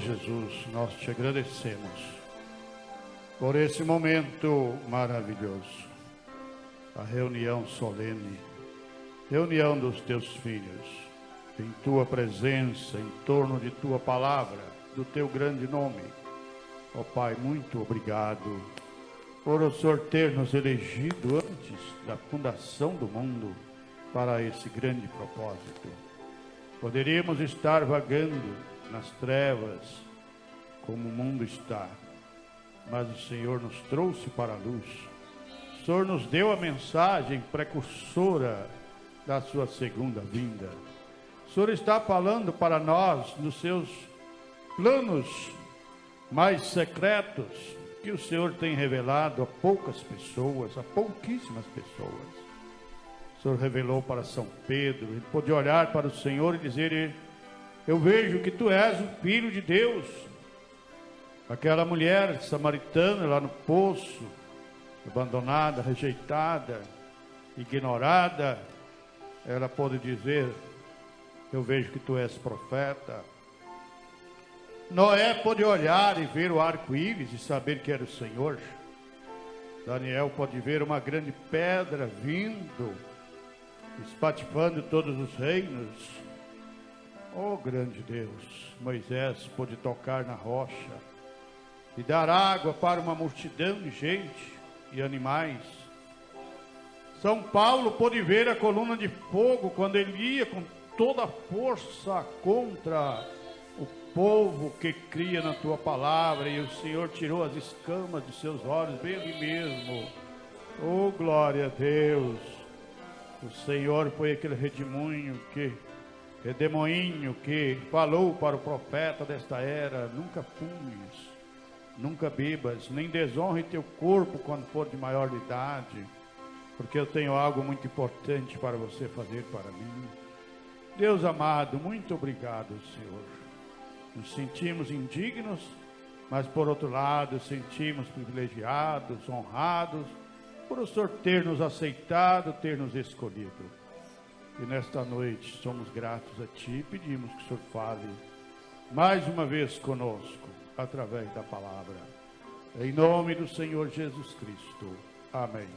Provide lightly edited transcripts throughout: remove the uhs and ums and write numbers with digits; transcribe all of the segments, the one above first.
Jesus, nós te agradecemos por esse momento maravilhoso, a reunião solene, reunião dos teus filhos, em tua presença, em torno de tua palavra, do teu grande nome. Ó Pai, muito obrigado por o Senhor ter nos elegido antes da fundação do mundo para esse grande propósito. Poderíamos estar vagando nas trevas como o mundo está, mas o Senhor nos trouxe para a luz. O Senhor nos deu a mensagem precursora da sua segunda vinda. O Senhor está falando para nós nos seus planos mais secretos, que o Senhor tem revelado a poucas pessoas, a pouquíssimas pessoas. O Senhor revelou para São Pedro, ele pôde olhar para o Senhor e dizer: eu vejo que tu és o Filho de Deus. Aquela mulher samaritana lá no poço, abandonada, rejeitada, ignorada, ela pôde dizer: eu vejo que tu és profeta. Noé pôde olhar e ver o arco-íris e saber que era o Senhor. Daniel pôde ver uma grande pedra vindo, espatifando todos os reinos. Oh, grande Deus! Moisés pôde tocar na rocha e dar água para uma multidão de gente e animais. São Paulo pôde ver a coluna de fogo quando ele ia com toda a força contra o povo que cria na tua palavra, e o Senhor tirou as escamas de seus olhos bem ali mesmo. Oh, glória a Deus! O Senhor foi aquele redemoinho que falou para o profeta desta era: nunca fumes, nunca bebas, nem desonre teu corpo quando for de maior idade, porque eu tenho algo muito importante para você fazer para mim. Deus amado, muito obrigado, Senhor. Nos sentimos indignos, mas por outro lado sentimos privilegiados, honrados, por o Senhor ter nos aceitado, ter nos escolhido. E nesta noite somos gratos a Ti e pedimos que o Senhor fale mais uma vez conosco, através da palavra. Em nome do Senhor Jesus Cristo. Amém.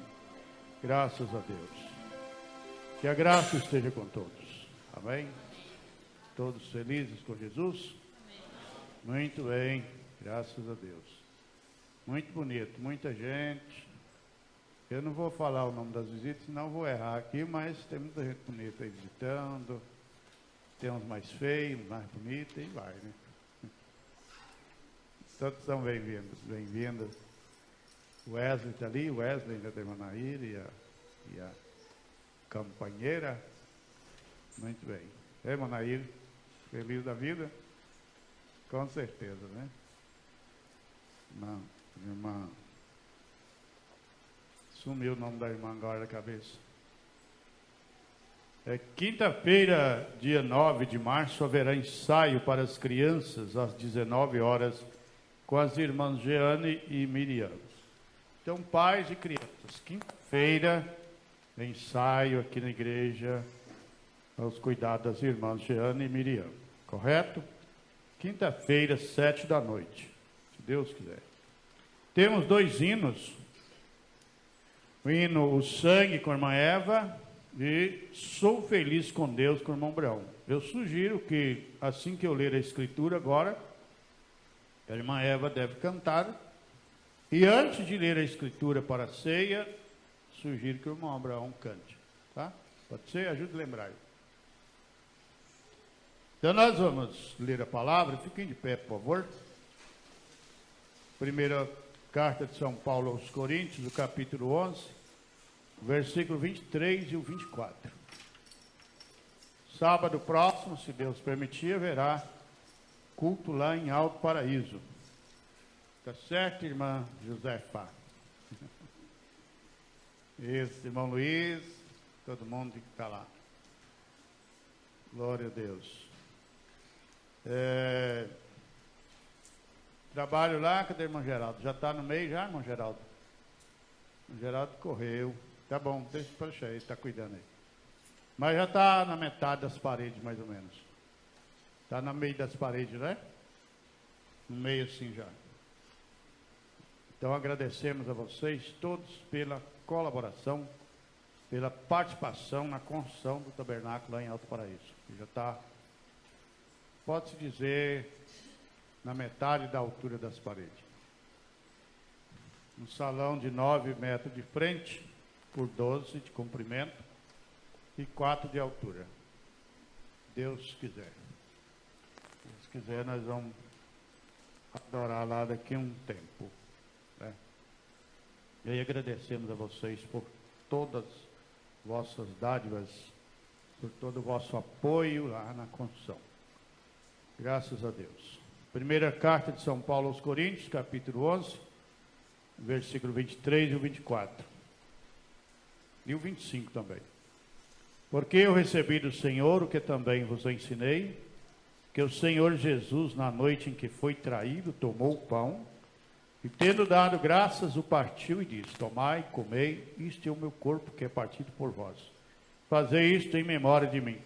Graças a Deus. Que a graça esteja com todos. Amém. Todos felizes com Jesus? Muito bem, graças a Deus. Muito bonito, muita gente. Eu não vou falar o nome das visitas, senão vou errar aqui, mas tem muita gente bonita aí visitando. Tem uns mais feios, mais bonitos, e vai, né? Todos são bem-vindos, bem-vindas. O Wesley está ali, o Wesley da Manaíra e a companheira. Muito bem. Ei, Manaíra, feliz da vida? Com certeza, né? Irmã. Sumiu o nome da irmã agora da cabeça. Quinta-feira, dia 9 de março, haverá ensaio para as crianças às 19 horas com as irmãs Jeane e Miriam. Então, pais e crianças, quinta-feira, ensaio aqui na igreja aos cuidados das irmãs Jeane e Miriam. Correto? Quinta-feira, 7 da noite, se Deus quiser. Temos 2 hinos. O hino O Sangue com a irmã Eva e Sou Feliz com Deus com o irmão Brão. Eu sugiro que, assim que eu ler a escritura agora, a irmã Eva deve cantar. E antes de ler a escritura para a ceia, sugiro que o irmão Abraão cante. Tá? Pode ser? Ajude a lembrar. Então nós vamos ler a palavra. Fiquem de pé, por favor. Primeira carta de São Paulo aos Coríntios, o capítulo 11, versículo 23 e o 24. Sábado próximo, se Deus permitir, haverá culto lá em Alto Paraíso. Tá certo, irmã Josefa? Isso, irmão Luiz, todo mundo que está lá. Glória a Deus. Trabalho lá, cadê o irmão Geraldo? Já está no meio já, irmão Geraldo? O Geraldo correu. Tá bom, deixa para ele, está cuidando aí. Mas já está na metade das paredes, mais ou menos. Está no meio das paredes, né? no meio assim já. Então agradecemos a vocês todos pela colaboração, pela participação na construção do tabernáculo lá em Alto Paraíso. Que já está, pode-se dizer, na metade da altura das paredes. Um salão de 9 metros de frente, por 12 de comprimento e 4 de altura. Deus quiser. Se Deus quiser, nós vamos adorar lá daqui a um tempo. Né? E aí agradecemos a vocês por todas as vossas dádivas, por todo o vosso apoio lá na construção. Graças a Deus. Primeira carta de São Paulo aos Coríntios, capítulo 11, versículo 23 e o 24. E o 25 também. Porque eu recebi do Senhor o que também vos ensinei, que o Senhor Jesus, na noite em que foi traído, tomou o pão, e tendo dado graças, o partiu e disse: tomai, comei, isto é o meu corpo que é partido por vós. Fazei isto em memória de mim.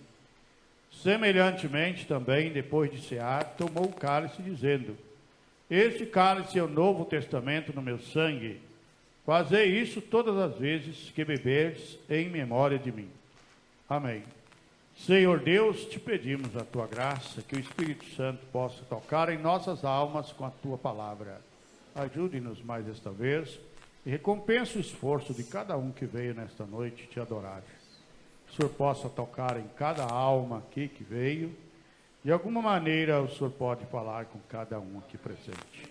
Semelhantemente também, depois de cear, tomou o cálice, dizendo: este cálice é o novo testamento no meu sangue. Fazei isso todas as vezes que beberdes em memória de mim. Amém. Senhor Deus, te pedimos a tua graça, que o Espírito Santo possa tocar em nossas almas com a tua palavra. Ajude-nos mais esta vez e recompense o esforço de cada um que veio nesta noite te adorar. O Senhor possa tocar em cada alma aqui que veio. De alguma maneira o Senhor pode falar com cada um aqui presente.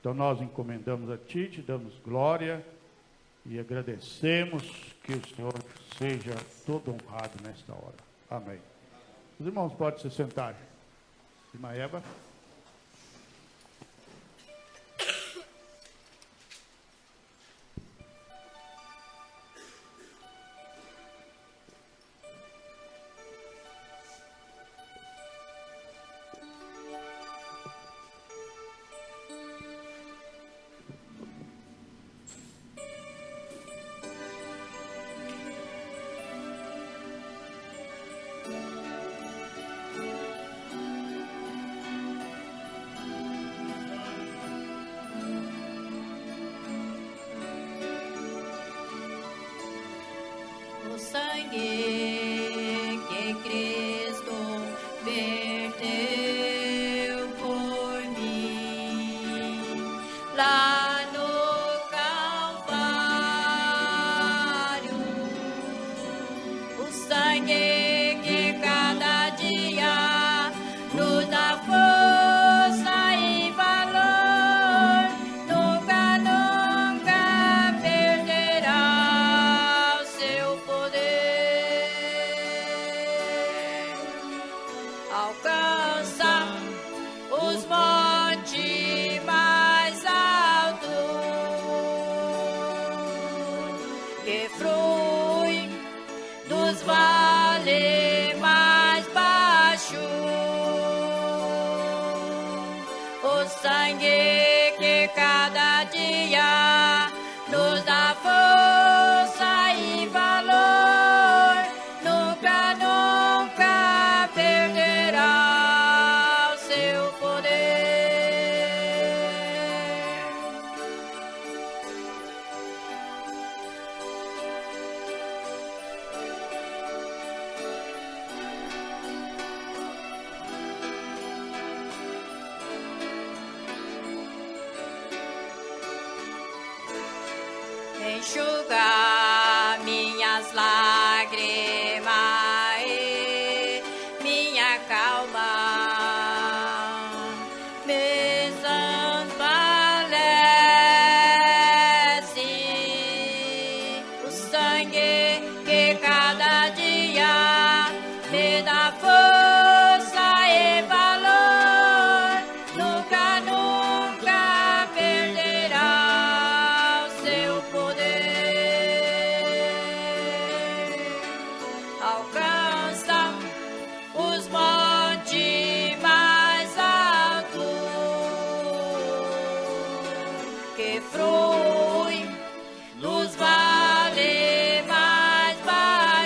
Então nós encomendamos a Ti, te damos glória e agradecemos que o Senhor seja todo honrado nesta hora. Amém. Os irmãos podem se sentar. Irmã Eva. Enxugar minhas lágrimas e minha calma, me fortalece o sangue que cada dia me dá força e valor, nunca, nunca perderá o seu poder. Alcança os montes mais altos que fluem nos vales mais baixos.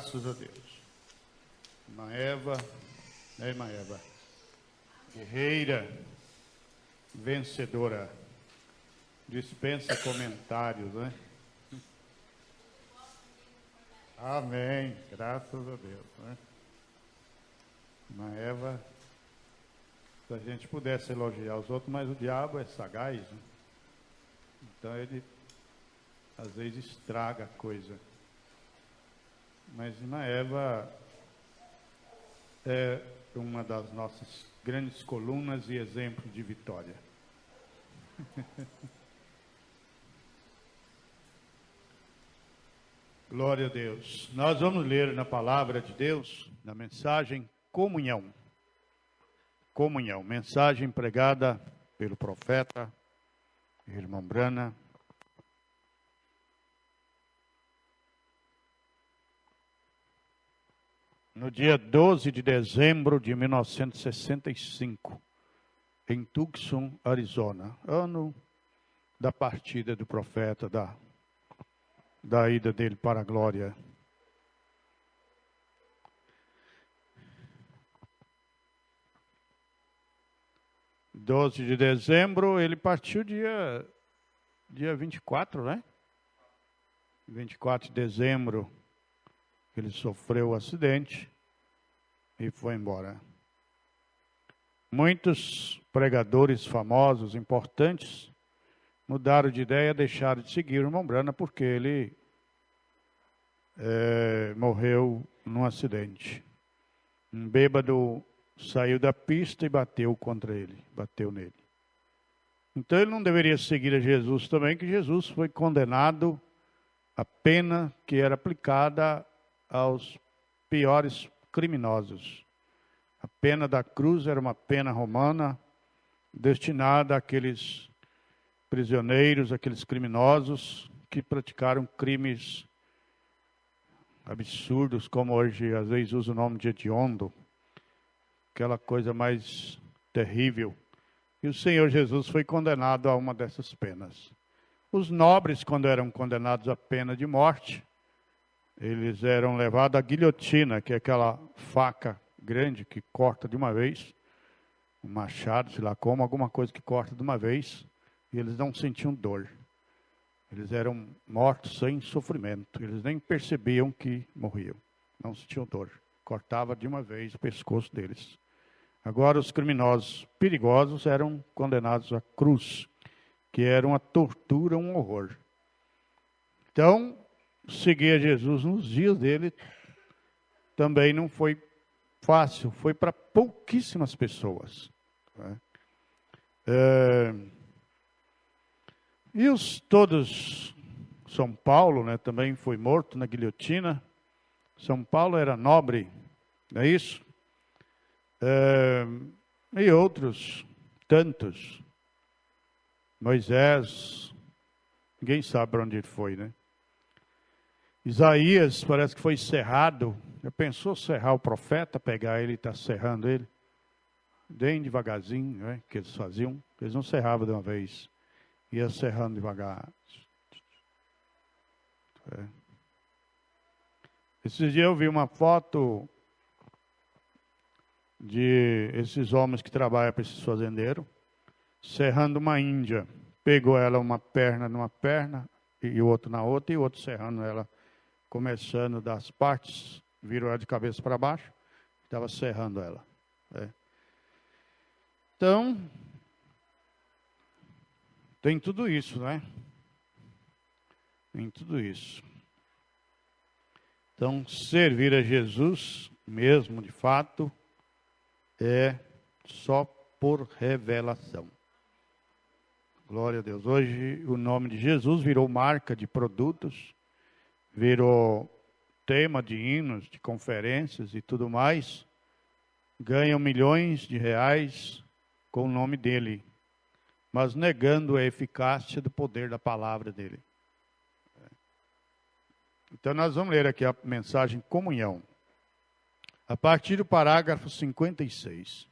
Graças a Deus. Irmã Eva, né, irmã Eva? Guerreira, vencedora. Dispensa comentários, né? Amém. Graças a Deus, né? Irmã Eva, se a gente pudesse elogiar os outros, mas o diabo é sagaz, né? Então ele às vezes estraga a coisa. Mas irmã Eva é uma das nossas grandes colunas e exemplo de vitória. Glória a Deus. Nós vamos ler na palavra de Deus, na mensagem Comunhão. Comunhão, mensagem pregada pelo profeta, irmão Brana. No dia 12 de dezembro de 1965, em Tucson, Arizona, ano da partida do profeta, da ida dele para a glória. (12 de dezembro, ele partiu dia 24, né? 24 de dezembro, ele sofreu o acidente e foi embora. Muitos pregadores famosos, importantes, mudaram de ideia, deixaram de seguir o irmão Brana porque ele morreu num acidente. Um bêbado saiu da pista e bateu nele. Então ele não deveria seguir a Jesus também, que Jesus foi condenado à pena que era aplicada aos piores criminosos. A pena da cruz era uma pena romana destinada àqueles prisioneiros, aqueles criminosos que praticaram crimes absurdos, como hoje às vezes usa o nome de hediondo, aquela coisa mais terrível. E o Senhor Jesus foi condenado a uma dessas penas. Os nobres, quando eram condenados à pena de morte, eles eram levados à guilhotina, que é aquela faca grande que corta de uma vez, um machado, sei lá como, alguma coisa que corta de uma vez, e eles não sentiam dor. Eles eram mortos sem sofrimento, eles nem percebiam que morriam, não sentiam dor. Cortava de uma vez o pescoço deles. Agora os criminosos perigosos eram condenados à cruz, que era uma tortura, um horror. Então, seguir a Jesus nos dias dele também não foi fácil, foi para pouquíssimas pessoas. E todos, São Paulo, né, também foi morto na guilhotina. São Paulo era nobre, não é isso? E outros tantos. Moisés, ninguém sabe para onde ele foi, né? Isaías parece que foi serrado. Já pensou serrar o profeta, pegar ele e estar serrando ele? Bem devagarzinho, né, que eles faziam. Eles não serravam de uma vez. Ia serrando devagar. Esses dias eu vi uma foto de esses homens que trabalham para esses fazendeiros, serrando uma índia. Pegou ela uma perna numa perna, e o outro na outra, e o outro serrando ela, começando das partes, virou ela de cabeça para baixo, estava serrando ela. Então, tem tudo isso, né? Tem tudo isso. Então, servir a Jesus, mesmo de fato, é só por revelação. Glória a Deus. Hoje o nome de Jesus virou marca de produtos, virou tema de hinos, de conferências e tudo mais. Ganham milhões de reais com o nome dele, mas negando a eficácia do poder da palavra dele. Então nós vamos ler aqui a mensagem Comunhão, a partir do parágrafo 56.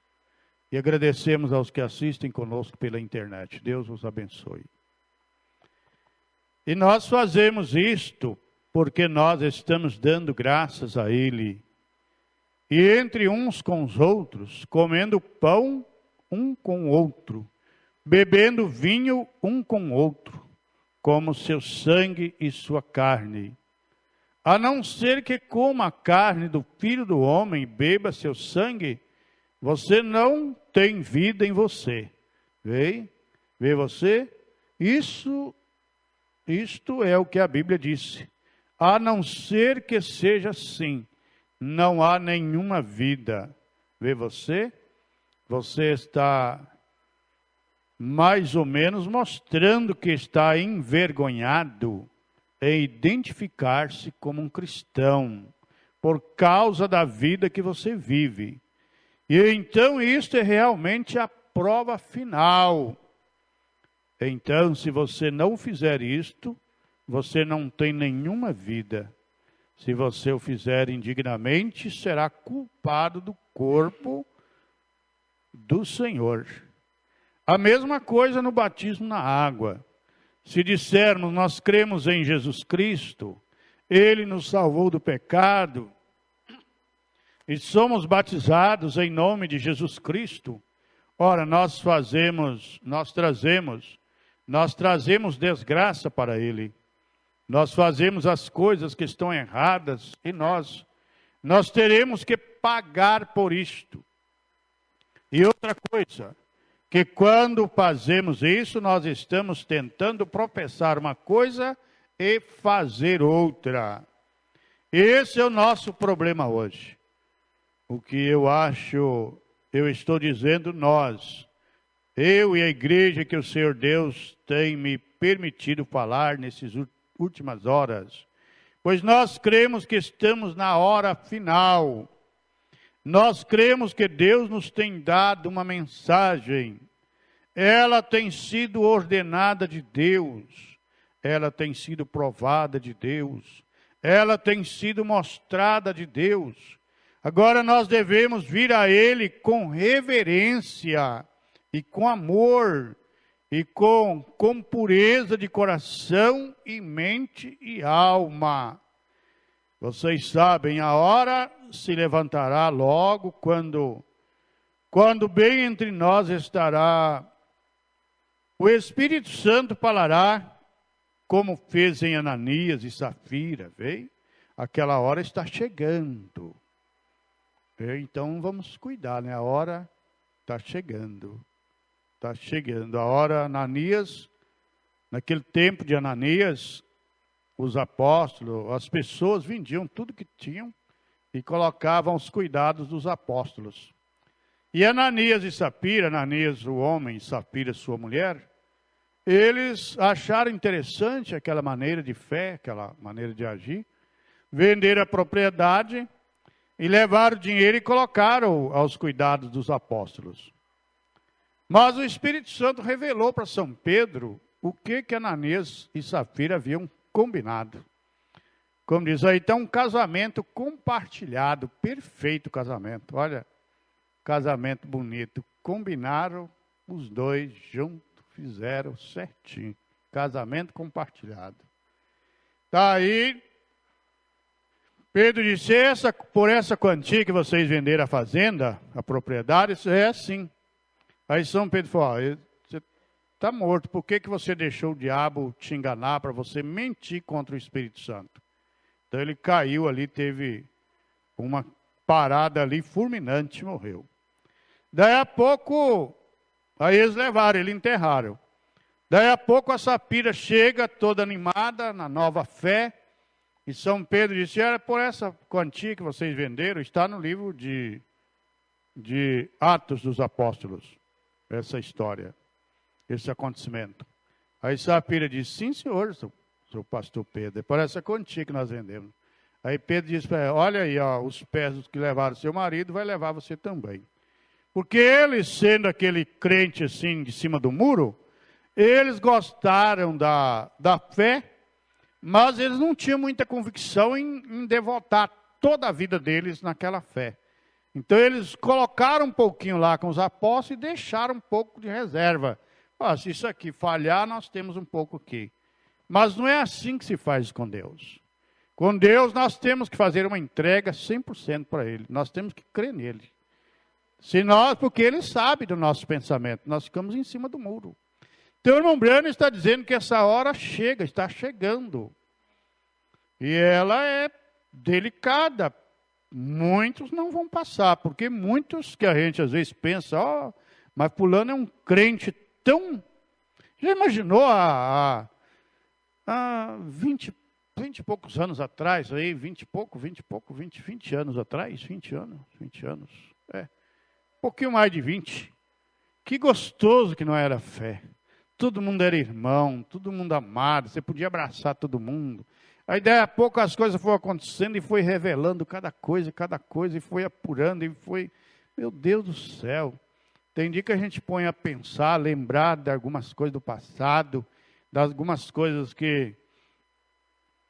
E agradecemos aos que assistem conosco pela internet. Deus os abençoe. E nós fazemos isto porque nós estamos dando graças a Ele. E entre uns com os outros, comendo pão um com o outro, bebendo vinho um com o outro, como seu sangue e sua carne. A não ser que coma a carne do Filho do Homem e beba seu sangue, você não tem vida em você. Vê você? Isto é o que a Bíblia disse. A não ser que seja assim, não há nenhuma vida. Vê você? Você está mais ou menos mostrando que está envergonhado em identificar-se como um cristão, por causa da vida que você vive. E então isto é realmente a prova final. Então, se você não fizer isto, você não tem nenhuma vida. Se você o fizer indignamente, será culpado do corpo do Senhor. A mesma coisa no batismo na água. Se dissermos, nós cremos em Jesus Cristo, Ele nos salvou do pecado, e somos batizados em nome de Jesus Cristo, ora, nós trazemos desgraça para Ele. Nós fazemos as coisas que estão erradas em nós. Nós teremos que pagar por isto. E outra coisa, que quando fazemos isso, nós estamos tentando professar uma coisa e fazer outra. Esse é o nosso problema hoje. O que eu estou dizendo nós, eu e a igreja que o Senhor Deus tem me permitido falar nessas últimas horas, pois nós cremos que estamos na hora final. Nós cremos que Deus nos tem dado uma mensagem. Ela tem sido ordenada de Deus. Ela tem sido provada de Deus. Ela tem sido mostrada de Deus. Agora nós devemos vir a Ele com reverência e com amor e com pureza de coração e mente e alma. Vocês sabem, a hora se levantará logo quando bem entre nós estará o Espírito Santo, falará como fez em Ananias e Safira, veio? Aquela hora está chegando. Então vamos cuidar, né? A hora está chegando. Está chegando. A hora, Ananias, naquele tempo de Ananias, os apóstolos, as pessoas vendiam tudo que tinham e colocavam os cuidados dos apóstolos. E Ananias e Safira, Ananias o homem, Safira sua mulher, eles acharam interessante aquela maneira de fé, aquela maneira de agir, venderam a propriedade e levaram o dinheiro e colocaram aos cuidados dos apóstolos. Mas o Espírito Santo revelou para São Pedro o que Ananias e Safira haviam combinado. Como diz aí, então um casamento compartilhado, perfeito casamento. Olha, casamento bonito. Combinaram os dois juntos, fizeram certinho. Casamento compartilhado. Daí, Pedro disse, por essa quantia que vocês venderam a fazenda, a propriedade, isso é assim. Aí São Pedro falou, você está morto, por que você deixou o diabo te enganar para você mentir contra o Espírito Santo? Então ele caiu ali, teve uma parada ali fulminante, morreu. Daí a pouco, aí eles levaram, ele enterraram. Daí a pouco a Safira chega toda animada, na nova fé, e São Pedro disse, era por essa quantia que vocês venderam, está no livro de Atos dos Apóstolos, essa história, esse acontecimento. Aí Safira disse, sim senhor, seu pastor Pedro, é por essa quantia que nós vendemos. Aí Pedro disse para ela, olha aí, ó, os pés dos que levaram seu marido, vai levar você também. Porque eles, sendo aquele crente assim, de cima do muro, eles gostaram da fé, mas eles não tinham muita convicção em devotar toda a vida deles naquela fé. Então eles colocaram um pouquinho lá com os apóstolos e deixaram um pouco de reserva. Se isso aqui falhar, nós temos um pouco aqui. Mas não é assim que se faz com Deus. Com Deus nós temos que fazer uma entrega 100% para Ele. Nós temos que crer nele. Porque Ele sabe do nosso pensamento. Nós ficamos em cima do muro. Então o irmão Brano está dizendo que essa hora está chegando. E ela é delicada. Muitos não vão passar, porque muitos que a gente às vezes pensa, mas fulano é um crente tão... Já imaginou há 20 e poucos anos atrás, aí, 20 anos atrás, 20 anos, um pouquinho mais de 20. Que gostoso que não era fé. Todo mundo era irmão, todo mundo amado, você podia abraçar todo mundo. Aí, daí a pouco, as coisas foram acontecendo e foi revelando cada coisa, e foi apurando, e foi... Meu Deus do céu! Tem dia que a gente põe a pensar, lembrar de algumas coisas do passado, de algumas coisas que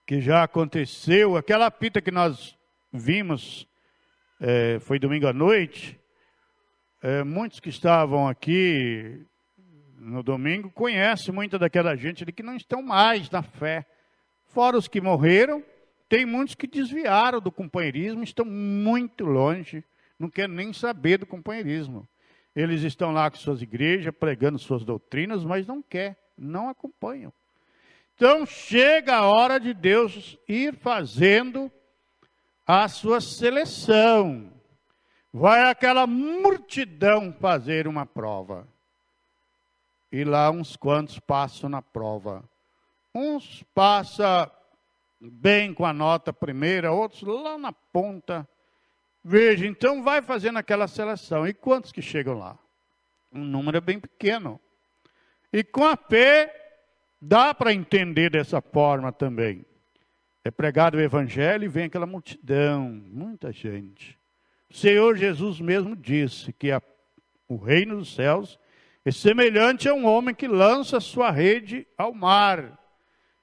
já aconteceu. Aquela fita que nós vimos, foi domingo à noite, muitos que estavam aqui no domingo conhecem muita daquela gente ali que não estão mais na fé. Fora os que morreram, tem muitos que desviaram do companheirismo, estão muito longe, não querem nem saber do companheirismo. Eles estão lá com suas igrejas, pregando suas doutrinas, mas não acompanham. Então chega a hora de Deus ir fazendo a sua seleção. Vai aquela multidão fazer uma prova. E lá uns quantos passam na prova. Uns passam bem com a nota primeira, outros lá na ponta. Veja, então vai fazendo aquela seleção. E quantos que chegam lá? Um número bem pequeno. E com a fé, dá para entender dessa forma também. É pregado o evangelho e vem aquela multidão, muita gente. O Senhor Jesus mesmo disse que o reino dos céus é semelhante a um homem que lança sua rede ao mar.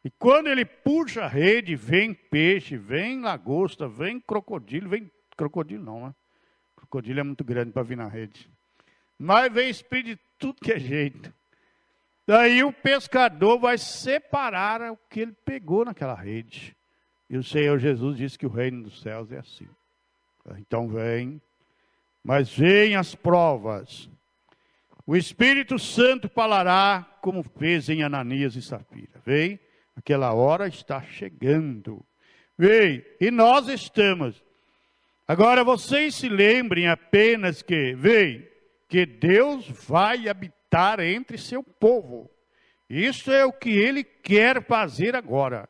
E quando ele puxa a rede, vem peixe, vem lagosta, vem crocodilo, crocodilo não, né? Crocodilo é muito grande para vir na rede. Mas vem espírito de tudo que é jeito. Daí o pescador vai separar o que ele pegou naquela rede. E o Senhor Jesus disse que o reino dos céus é assim. Então vem, mas vem as provas. O Espírito Santo falará como fez em Ananias e Safira. Vem, aquela hora está chegando. Vem, e nós estamos. Agora vocês se lembrem apenas que Deus vai habitar entre seu povo. Isso é o que Ele quer fazer agora.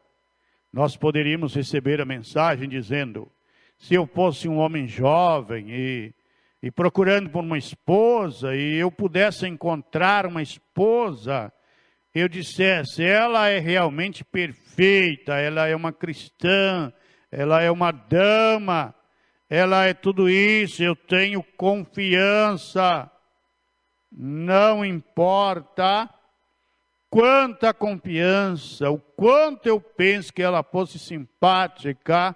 Nós poderíamos receber a mensagem dizendo, se eu fosse um homem jovem e procurando por uma esposa, e eu pudesse encontrar uma esposa, eu dissesse, ela é realmente perfeita, ela é uma cristã, ela é uma dama, ela é tudo isso, eu tenho confiança. Não importa quanta confiança, o quanto eu penso que ela fosse simpática,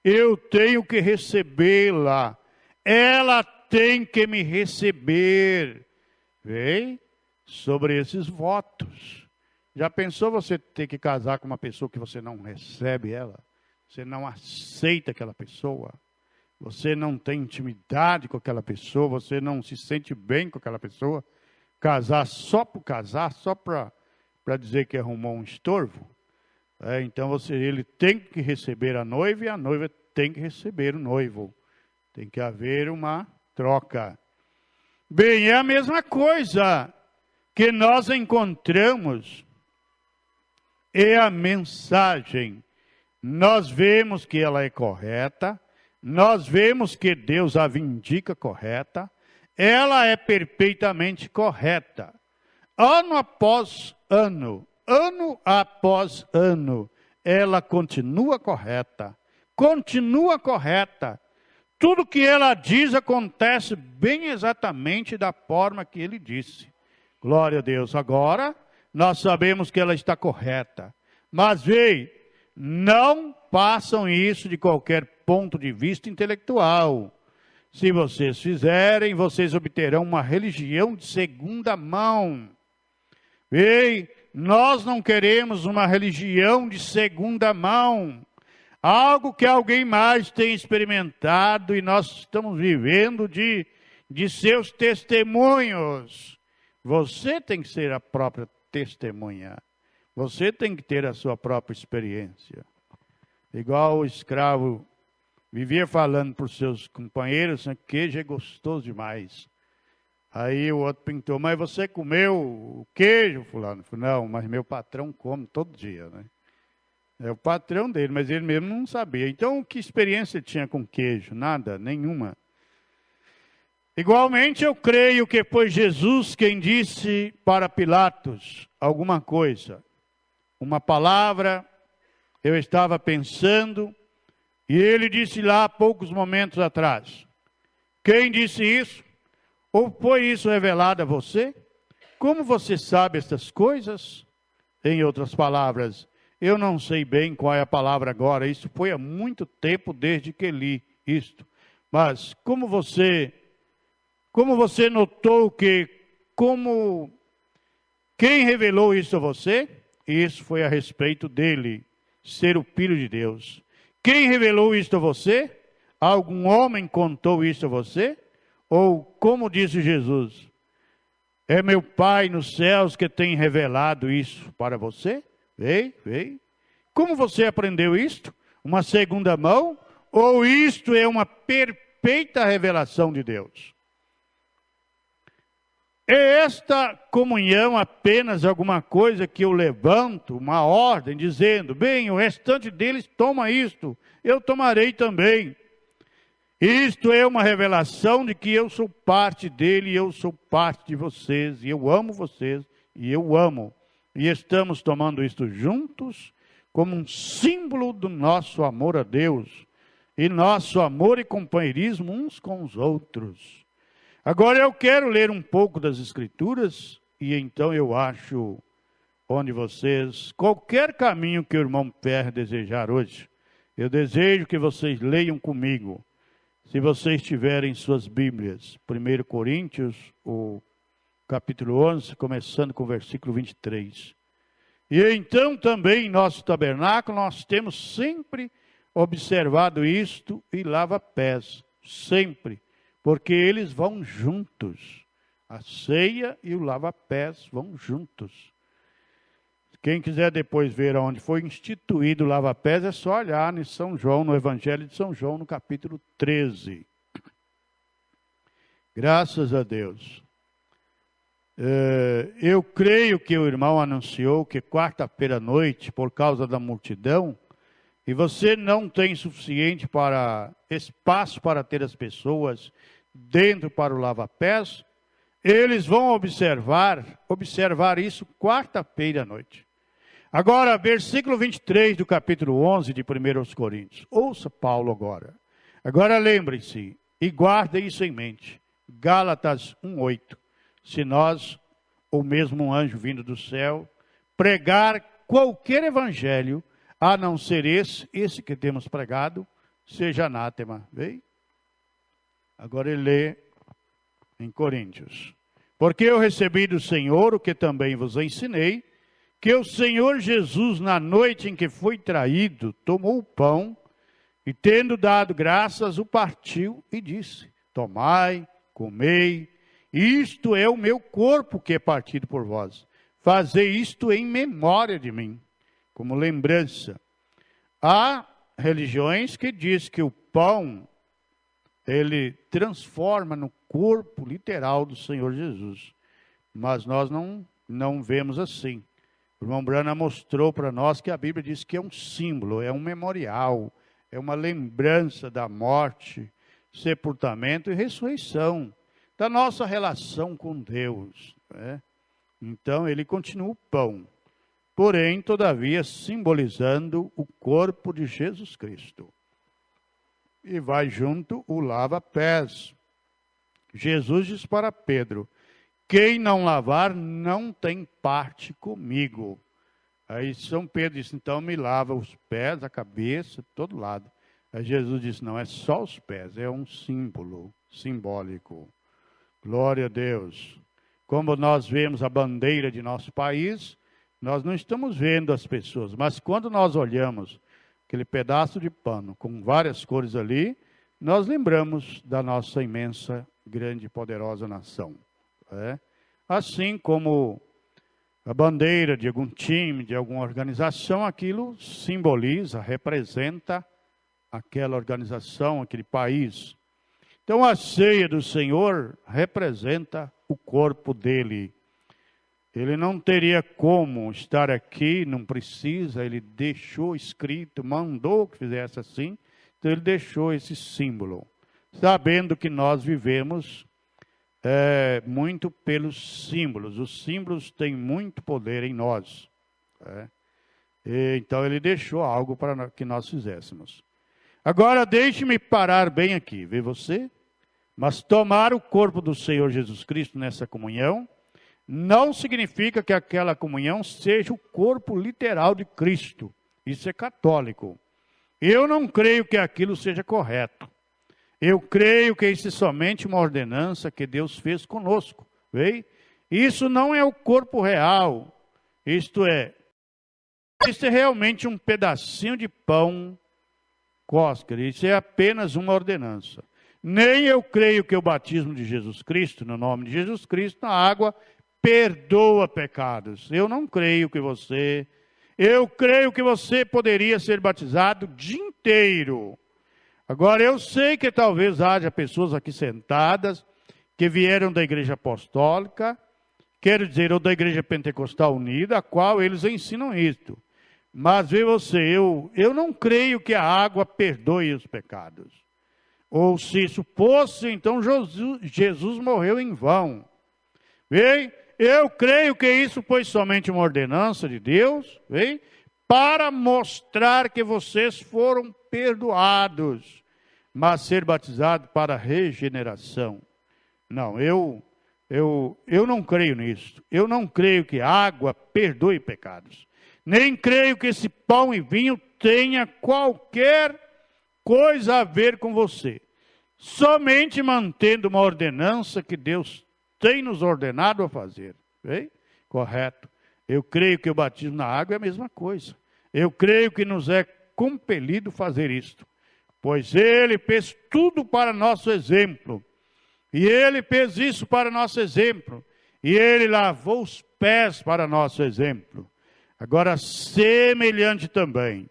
eu tenho que recebê-la. Ela tem que me receber. Vem sobre esses votos. Já pensou você ter que casar com uma pessoa que você não recebe ela? Você não aceita aquela pessoa? Você não tem intimidade com aquela pessoa? Você não se sente bem com aquela pessoa? Casar só por casar, só para dizer que arrumou um estorvo? Então ele tem que receber a noiva e a noiva tem que receber o noivo. Tem que haver uma troca. Bem, é a mesma coisa que nós encontramos. É a mensagem. Nós vemos que ela é correta. Nós vemos que Deus a vindica correta. Ela é perfeitamente correta. Ano após ano, ano após ano, ela continua correta. Continua correta. Tudo que ela diz acontece bem exatamente da forma que ele disse. Glória a Deus. Agora, nós sabemos que ela está correta. Mas, não façam isso de qualquer ponto de vista intelectual. Se vocês fizerem, vocês obterão uma religião de segunda mão. Nós não queremos uma religião de segunda mão. Algo que alguém mais tem experimentado e nós estamos vivendo de seus testemunhos. Você tem que ser a própria testemunha. Você tem que ter a sua própria experiência. Igual o escravo vivia falando para os seus companheiros, queijo é gostoso demais. Aí o outro perguntou, mas você comeu o queijo, fulano? Falei, não, mas meu patrão come todo dia, né? É o patrão dele, mas ele mesmo não sabia. Então, que experiência ele tinha com queijo? Nada, nenhuma. Igualmente, eu creio que foi Jesus quem disse para Pilatos alguma coisa. Uma palavra, eu estava pensando, e ele disse lá há poucos momentos atrás. Quem disse isso? Ou foi isso revelado a você? Como você sabe essas coisas? Em outras palavras, eu não sei bem qual é a palavra agora, isso foi há muito tempo desde que li isto. Mas como você notou que, quem revelou isso a você? Isso foi a respeito dele, ser o Filho de Deus. Quem revelou isso a você? Algum homem contou isso a você? Ou, como disse Jesus, é meu Pai nos céus que tem revelado isso para você? Veio. Como você aprendeu isto? Uma segunda mão? Ou isto é uma perfeita revelação de Deus? É esta comunhão apenas alguma coisa que eu levanto, uma ordem, dizendo, bem, o restante deles toma isto, eu tomarei também. Isto é uma revelação de que eu sou parte dele e eu sou parte de vocês, e eu amo vocês, e eu amo. E estamos tomando isto juntos como um símbolo do nosso amor a Deus, e nosso amor e companheirismo uns com os outros. Agora eu quero ler um pouco das Escrituras, e então eu acho onde vocês, qualquer caminho que o irmão Pierre desejar hoje, eu desejo que vocês leiam comigo. Se vocês tiverem suas Bíblias, 1 Coríntios, o capítulo 11, começando com o versículo 23. E então também em nosso tabernáculo nós temos sempre observado isto e lava-pés, sempre, porque eles vão juntos. A ceia e o lava-pés vão juntos. Quem quiser depois ver onde foi instituído o lava-pés, é só olhar em São João, no Evangelho de São João, no capítulo 13. Graças a Deus. Eu creio que o irmão anunciou que quarta-feira à noite, por causa da multidão, e você não tem suficiente espaço para ter as pessoas dentro para o lava-pés, eles vão observar isso quarta-feira à noite. Agora, versículo 23 do capítulo 11 de 1 Coríntios. Ouça Paulo agora. Agora lembrem-se e guardem isso em mente. Gálatas 1:8. Se nós, ou mesmo um anjo vindo do céu, pregar qualquer evangelho, a não ser esse que temos pregado, seja anátema. Veio? Agora ele lê em Coríntios. Porque eu recebi do Senhor o que também vos ensinei, que o Senhor Jesus, na noite em que foi traído, tomou o pão e, tendo dado graças, o partiu e disse, tomai, comei, isto é o meu corpo que é partido por vós. Fazei isto em memória de mim, como lembrança. Há religiões que dizem que o pão, ele transforma no corpo literal do Senhor Jesus. Mas nós não vemos assim. O irmão Branham mostrou para nós que a Bíblia diz que é um símbolo, é um memorial, é uma lembrança da morte, sepultamento e ressurreição, da nossa relação com Deus. Né? Então, ele continua o pão, porém, todavia, simbolizando o corpo de Jesus Cristo. E vai junto o lava-pés. Jesus diz para Pedro, quem não lavar não tem parte comigo. Aí São Pedro disse, então me lava os pés, a cabeça, todo lado. Aí Jesus disse, não, é só os pés, é um símbolo, simbólico. Glória a Deus. Como nós vemos a bandeira de nosso país, nós não estamos vendo as pessoas, mas quando nós olhamos aquele pedaço de pano com várias cores ali, nós lembramos da nossa imensa, grande e poderosa nação. Assim como a bandeira de algum time, de alguma organização, aquilo simboliza, representa aquela organização, aquele país. Então a ceia do Senhor representa o corpo dele. Ele não teria como estar aqui, não precisa, ele deixou escrito, mandou que fizesse assim, então ele deixou esse símbolo, sabendo que nós vivemos muito pelos símbolos. Os símbolos têm muito poder em nós. Então ele deixou algo para que nós fizéssemos. Agora deixe-me parar bem aqui, vê você? Mas tomar o corpo do Senhor Jesus Cristo nessa comunhão não significa que aquela comunhão seja o corpo literal de Cristo. Isso é católico. Eu não creio que aquilo seja correto. Eu creio que isso é somente uma ordenança que Deus fez conosco. Vê? Isso não é o corpo real. Isso é realmente um pedacinho de pão cósmico. Isso é apenas uma ordenança. Nem eu creio que o batismo de Jesus Cristo, no nome de Jesus Cristo, na água, perdoa pecados. Eu não creio que você... Eu creio que você poderia ser batizado o dia inteiro. Agora, eu sei que talvez haja pessoas aqui sentadas que vieram da Igreja Apostólica, quero dizer, ou da Igreja Pentecostal Unida, a qual eles ensinam isto. Mas, vê você, eu não creio que a água perdoe os pecados. Ou se isso fosse, então Jesus morreu em vão. Vê? Eu creio que isso foi somente uma ordenança de Deus, vê? Para mostrar que vocês foram perdoados, mas ser batizado para regeneração. Não, eu não creio nisso. Eu não creio que água perdoe pecados. Nem creio que esse pão e vinho tenha qualquer coisa a ver com você. Somente mantendo uma ordenança que Deus tem nos ordenado a fazer. Bem? Correto. Eu creio que o batismo na água é a mesma coisa. Eu creio que nos é compelido fazer isto. Pois ele fez tudo para nosso exemplo. E ele fez isso para nosso exemplo. E ele lavou os pés para nosso exemplo. Agora, semelhante também,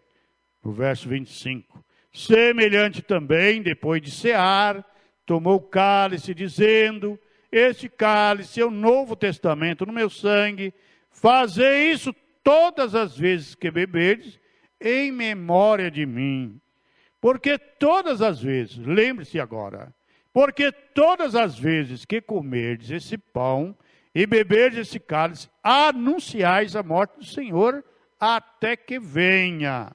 o verso 25. Semelhante também, depois de cear, tomou o cálice, dizendo: este cálice é o novo testamento no meu sangue. Fazei isso todas as vezes que beberdes, em memória de mim. Porque todas as vezes, lembre-se agora, porque todas as vezes que comerdes esse pão e beberdes esse cálice, anunciais a morte do Senhor até que venha.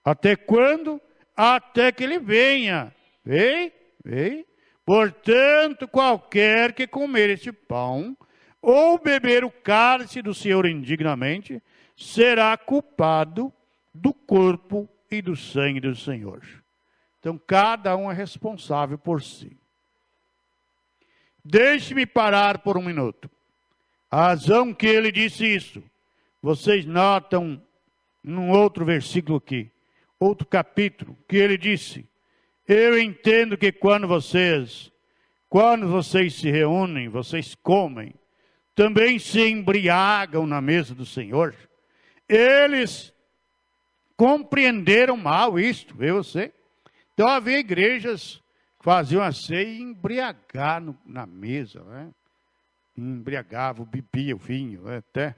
Até quando? Até que ele venha. Vem? Portanto, qualquer que comer este pão ou beber o cálice do Senhor indignamente, será culpado do corpo e do sangue do Senhor. Então, cada um é responsável por si. Deixe-me parar por um minuto. A razão que ele disse isso, vocês notam num outro versículo aqui, outro capítulo, que ele disse: eu entendo que quando vocês se reúnem, vocês comem, também se embriagam na mesa do Senhor. Eles compreenderam mal isto, vê você? Então havia igrejas que faziam a ceia e embriagar na mesa, né? Embriagavam, bebiam vinho, até.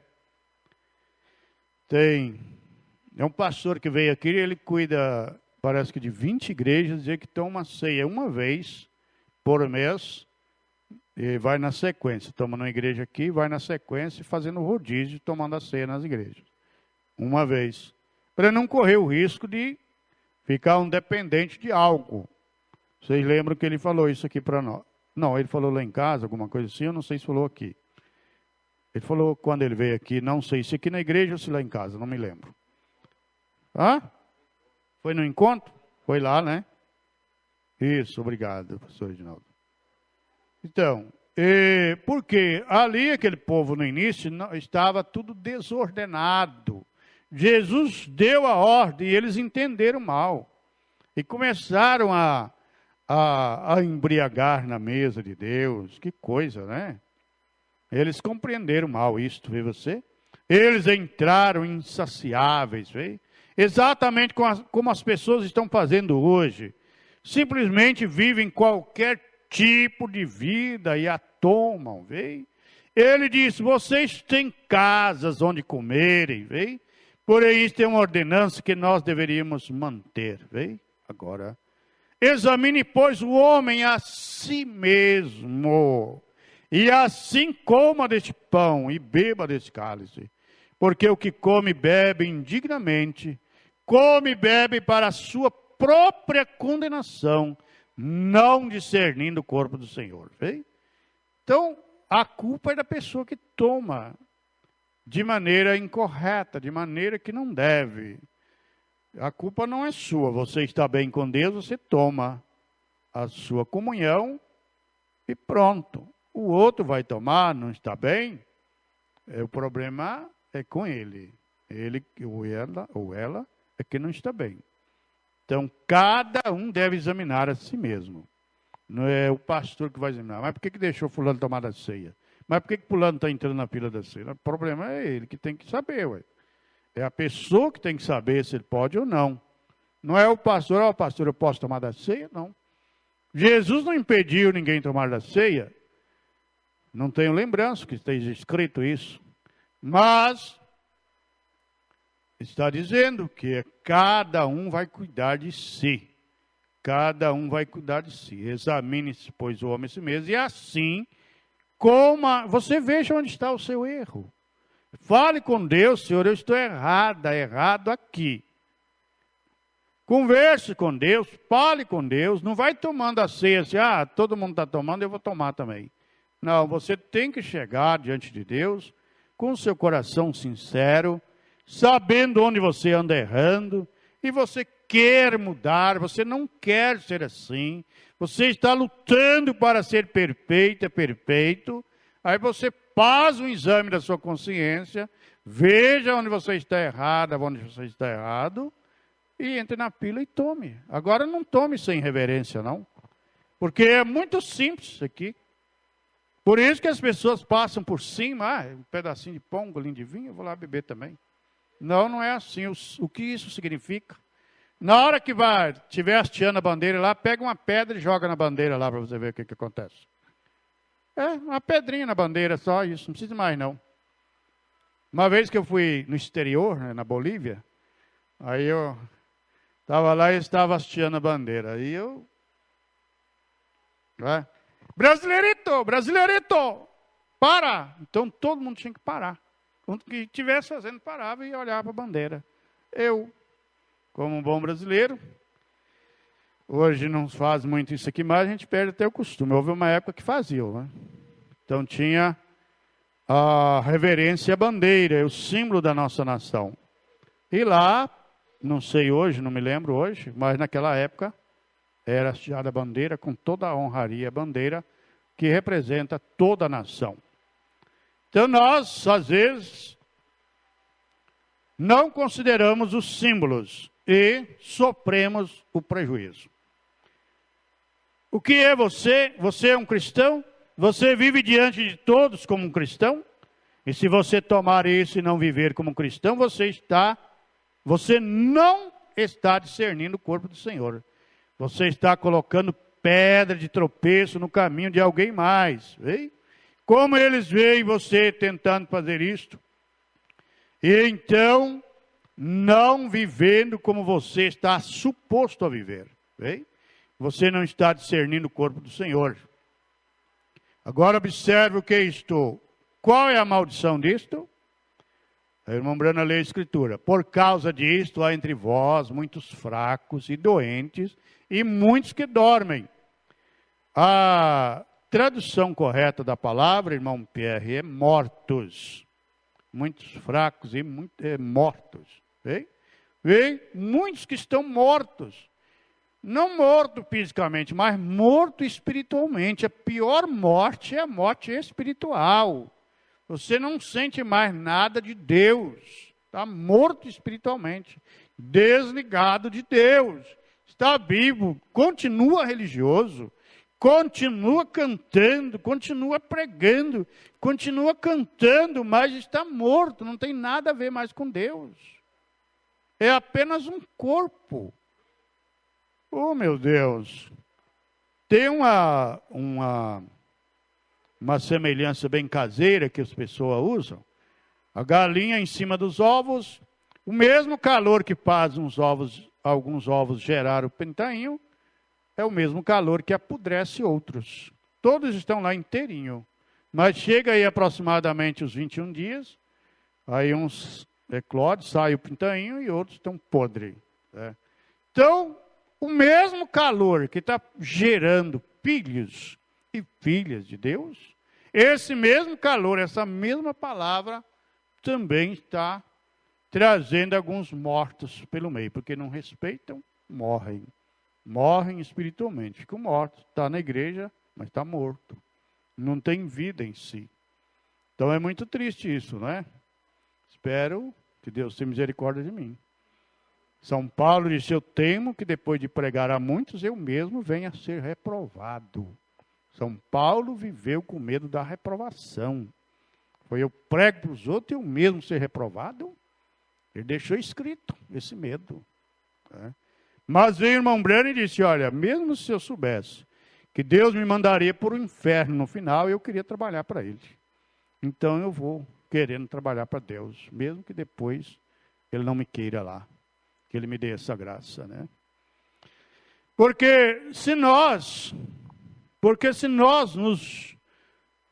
É um pastor que veio aqui, ele cuida, parece que de 20 igrejas, dizia que toma ceia uma vez por mês, e vai na sequência, toma numa igreja aqui, vai na sequência, fazendo rodízio, tomando a ceia nas igrejas. Uma vez. Para não correr o risco de ficar um dependente de algo. Vocês lembram que ele falou isso aqui para nós? Não, ele falou lá em casa, alguma coisa assim, eu não sei se falou aqui. Ele falou quando ele veio aqui, não sei se aqui na igreja ou se lá em casa, não me lembro. Foi no encontro? Foi lá, né? Isso, obrigado, pastor Edinaldo. Então, porque ali aquele povo no início estava tudo desordenado. Jesus deu a ordem e eles entenderam mal. E começaram a embriagar na mesa de Deus. Que coisa, né? Eles compreenderam mal isto, vê você? Eles entraram insaciáveis, vê? Exatamente como as pessoas estão fazendo hoje. Simplesmente vivem qualquer tipo de vida e a tomam, vê? Ele diz, vocês têm casas onde comerem, vê? Porém, isto é uma ordenança que nós deveríamos manter, vê? Agora, examine, pois, o homem a si mesmo, e assim coma deste pão e beba deste cálice. Porque o que come e bebe indignamente, come e bebe para a sua própria condenação, não discernindo o corpo do Senhor. Vê? Então, a culpa é da pessoa que toma de maneira incorreta, de maneira que não deve. A culpa não é sua. Você está bem com Deus, você toma a sua comunhão e pronto. O outro vai tomar, não está bem, o problema é com ele. Ele ou ela é que não está bem. Então, cada um deve examinar a si mesmo. Não é o pastor que vai examinar. Mas por que deixou fulano tomar da ceia? Mas por que fulano está entrando na fila da ceia? O problema é ele que tem que saber, ué. É a pessoa que tem que saber se ele pode ou não. Não é o pastor, pastor, eu posso tomar da ceia? Não. Jesus não impediu ninguém tomar da ceia. Não tenho lembrança que esteja escrito isso. Mas está dizendo que cada um vai cuidar de si. Cada um vai cuidar de si. Examine-se, pois, o homem a si mesmo. E assim, você veja onde está o seu erro. Fale com Deus, Senhor, eu estou errado aqui. Converse com Deus, fale com Deus. Não vai tomando a ceia assim, todo mundo está tomando, eu vou tomar também. Não, você tem que chegar diante de Deus com o seu coração sincero, sabendo onde você anda errando, e você quer mudar, você não quer ser assim, você está lutando para ser perfeito, aí você faz um exame da sua consciência, veja onde você está errado, onde você está errado, e entre na fila e tome. Agora não tome sem reverência, não, porque é muito simples isso aqui. Por isso que as pessoas passam por cima, um pedacinho de pão, um golinho de vinho, eu vou lá beber também. Não, não é assim. O que isso significa? Na hora que estiver hasteando a bandeira lá, pega uma pedra e joga na bandeira lá para você ver o que acontece. É, uma pedrinha na bandeira, só isso, não precisa mais não. Uma vez que eu fui no exterior, né, na Bolívia, aí eu estava lá e estava hasteando a bandeira. Aí eu... Brasileirito, para! Então todo mundo tinha que parar. O que estivesse fazendo parava e olhava para a bandeira. Eu, como um bom brasileiro, hoje não faz muito isso aqui, mas a gente perde até o costume. Houve uma época que fazia, né? Então tinha a reverência à bandeira, é o símbolo da nossa nação. E lá, não sei hoje, não me lembro hoje, mas naquela época era hasteada a bandeira com toda a honraria, a bandeira que representa toda a nação. Então nós, às vezes, não consideramos os símbolos e sofremos o prejuízo. O que é você? Você é um cristão? Você vive diante de todos como um cristão? E se você tomar isso e não viver como um cristão, você não está discernindo o corpo do Senhor. Você está colocando pedra de tropeço no caminho de alguém mais. Vê? Como eles veem você tentando fazer isto. E então, não vivendo como você está suposto a viver. Vê? Você não está discernindo o corpo do Senhor. Agora observe o que é isto. Qual é a maldição disto? A irmã Brana lê a Escritura. Por causa disto, há entre vós muitos fracos e doentes, e muitos que dormem. A tradução correta da palavra, irmão Pierre, é mortos. Muitos fracos e mortos. Vê? Muitos que estão mortos. Não morto fisicamente, mas morto espiritualmente. A pior morte é a morte espiritual. Você não sente mais nada de Deus. está morto espiritualmente, desligado de Deus. Está vivo, continua religioso, continua cantando, continua pregando, continua cantando, mas está morto, não tem nada a ver mais com Deus. É apenas um corpo. Oh, meu Deus! Tem uma semelhança bem caseira que as pessoas usam. A galinha em cima dos ovos, o mesmo calor que faz alguns ovos gerar o pintainho, é o mesmo calor que apodrece outros. Todos estão lá inteirinho. Mas chega aí aproximadamente os 21 dias, aí uns eclodem, sai o pintainho e outros estão podres. Né? Então, o mesmo calor que está gerando filhos e filhas de Deus, esse mesmo calor, essa mesma palavra, também está trazendo alguns mortos pelo meio, porque não respeitam, morrem. Morrem espiritualmente, ficam mortos. Está na igreja, mas está morto. Não tem vida em si. Então é muito triste isso, não é? Espero que Deus tenha misericórdia de mim. São Paulo disse, eu temo que depois de pregar a muitos, eu mesmo venha a ser reprovado. São Paulo viveu com medo da reprovação. Foi eu prego para os outros e eu mesmo ser reprovado. Ele deixou escrito esse medo. Né? Mas veio o irmão Branham e disse, olha, mesmo se eu soubesse que Deus me mandaria para o inferno no final, eu queria trabalhar para Ele. Então eu vou querendo trabalhar para Deus, mesmo que depois Ele não me queira lá. Que Ele me dê essa graça, né? Porque se nós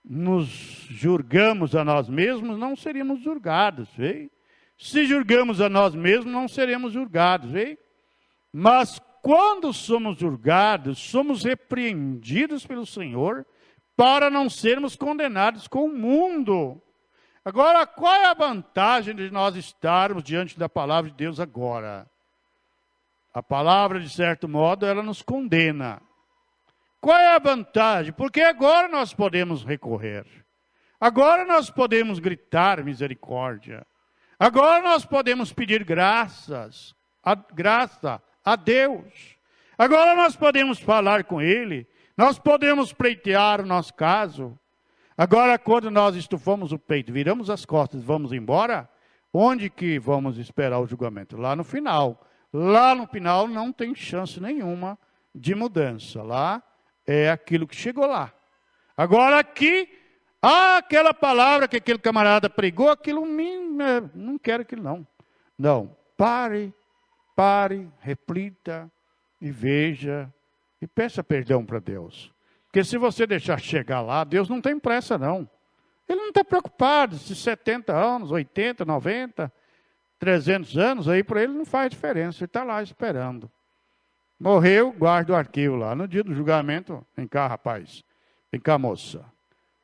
nos julgamos a nós mesmos, não seríamos julgados, veio? Se julgamos a nós mesmos, não seremos julgados, veio? Mas quando somos julgados, somos repreendidos pelo Senhor para não sermos condenados com o mundo. Agora, qual é a vantagem de nós estarmos diante da palavra de Deus agora? A palavra, de certo modo, ela nos condena. Qual é a vantagem? Porque agora nós podemos recorrer. Agora nós podemos gritar misericórdia. Agora nós podemos pedir graça a Deus. Agora nós podemos falar com Ele. Nós podemos pleitear o nosso caso. Agora, quando nós estufamos o peito, viramos as costas e vamos embora, onde que vamos esperar o julgamento? Lá no final. Lá no final não tem chance nenhuma de mudança. Lá é aquilo que chegou lá. Agora aqui, aquela palavra que aquele camarada pregou, aquilo não quero aquilo não. Não, pare, reflita e veja e peça perdão para Deus. Porque se você deixar chegar lá, Deus não tem pressa não. Ele não está preocupado se 70 anos, 80, 90, 300 anos, aí para ele não faz diferença. Ele está lá esperando. Morreu, guarda o arquivo lá. No dia do julgamento, vem cá rapaz, vem cá moça.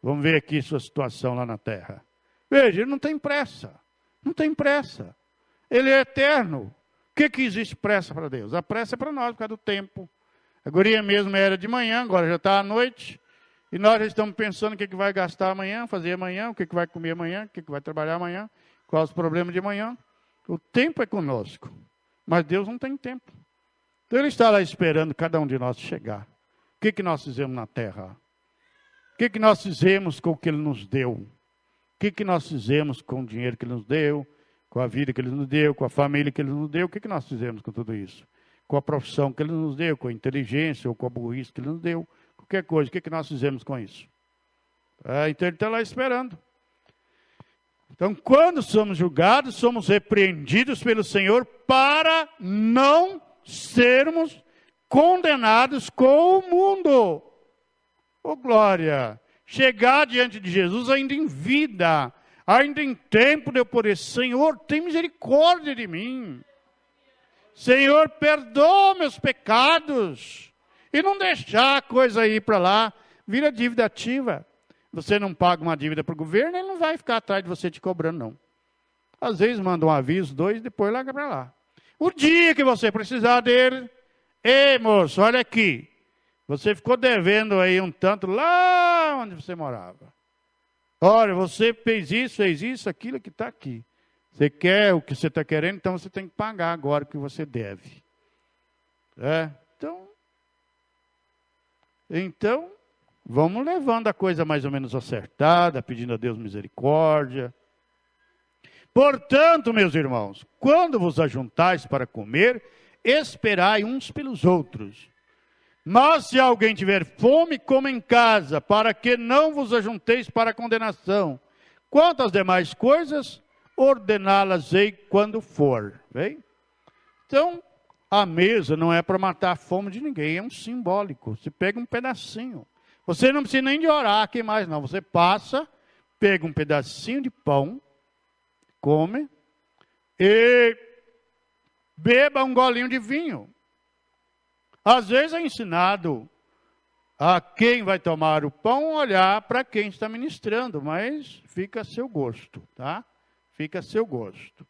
Vamos ver aqui sua situação lá na terra. Veja, ele não tem pressa. Não tem pressa. Ele é eterno. O que existe pressa para Deus? A pressa é para nós, por causa do tempo. A guria mesmo era de manhã, agora já está à noite. E nós já estamos pensando o que vai gastar amanhã, fazer amanhã, o que vai comer amanhã, o que vai trabalhar amanhã, quais os problemas de amanhã. O tempo é conosco. Mas Deus não tem tempo. Então Ele está lá esperando cada um de nós chegar. O que nós fizemos na terra? O que nós fizemos com o que Ele nos deu? O que nós fizemos com o dinheiro que Ele nos deu? Com a vida que Ele nos deu? Com a família que Ele nos deu? O que nós fizemos com tudo isso? Com a profissão que Ele nos deu? Com a inteligência ou com a burrice que Ele nos deu? Qualquer coisa, o que nós fizemos com isso? Então Ele está lá esperando. Então, quando somos julgados, somos repreendidos pelo Senhor para não sermos condenados com o mundo. Oh, glória! Chegar diante de Jesus ainda em vida, ainda em tempo de eu poder, Senhor, tem misericórdia de mim. Senhor, perdoa meus pecados. E não deixar a coisa ir para lá, vira dívida ativa. Você não paga uma dívida para o governo, ele não vai ficar atrás de você te cobrando, não. Às vezes manda um aviso, 2, depois larga para lá. O dia que você precisar dele, ei moço, olha aqui. Você ficou devendo aí um tanto lá onde você morava. Olha, você fez isso, aquilo que está aqui. Você quer o que você está querendo, então você tem que pagar agora o que você deve. Então, vamos levando a coisa mais ou menos acertada, pedindo a Deus misericórdia. Portanto, meus irmãos, quando vos ajuntais para comer, esperai uns pelos outros. Mas se alguém tiver fome, coma em casa, para que não vos ajunteis para a condenação. Quanto às demais coisas, ordená-las-ei quando for. Bem? Então, a mesa não é para matar a fome de ninguém, é um simbólico. Você pega um pedacinho. Você não precisa nem de orar aqui mais, não. Você passa, pega um pedacinho de pão, come e beba um golinho de vinho. Às vezes é ensinado a quem vai tomar o pão olhar para quem está ministrando, mas fica a seu gosto, tá? Fica a seu gosto.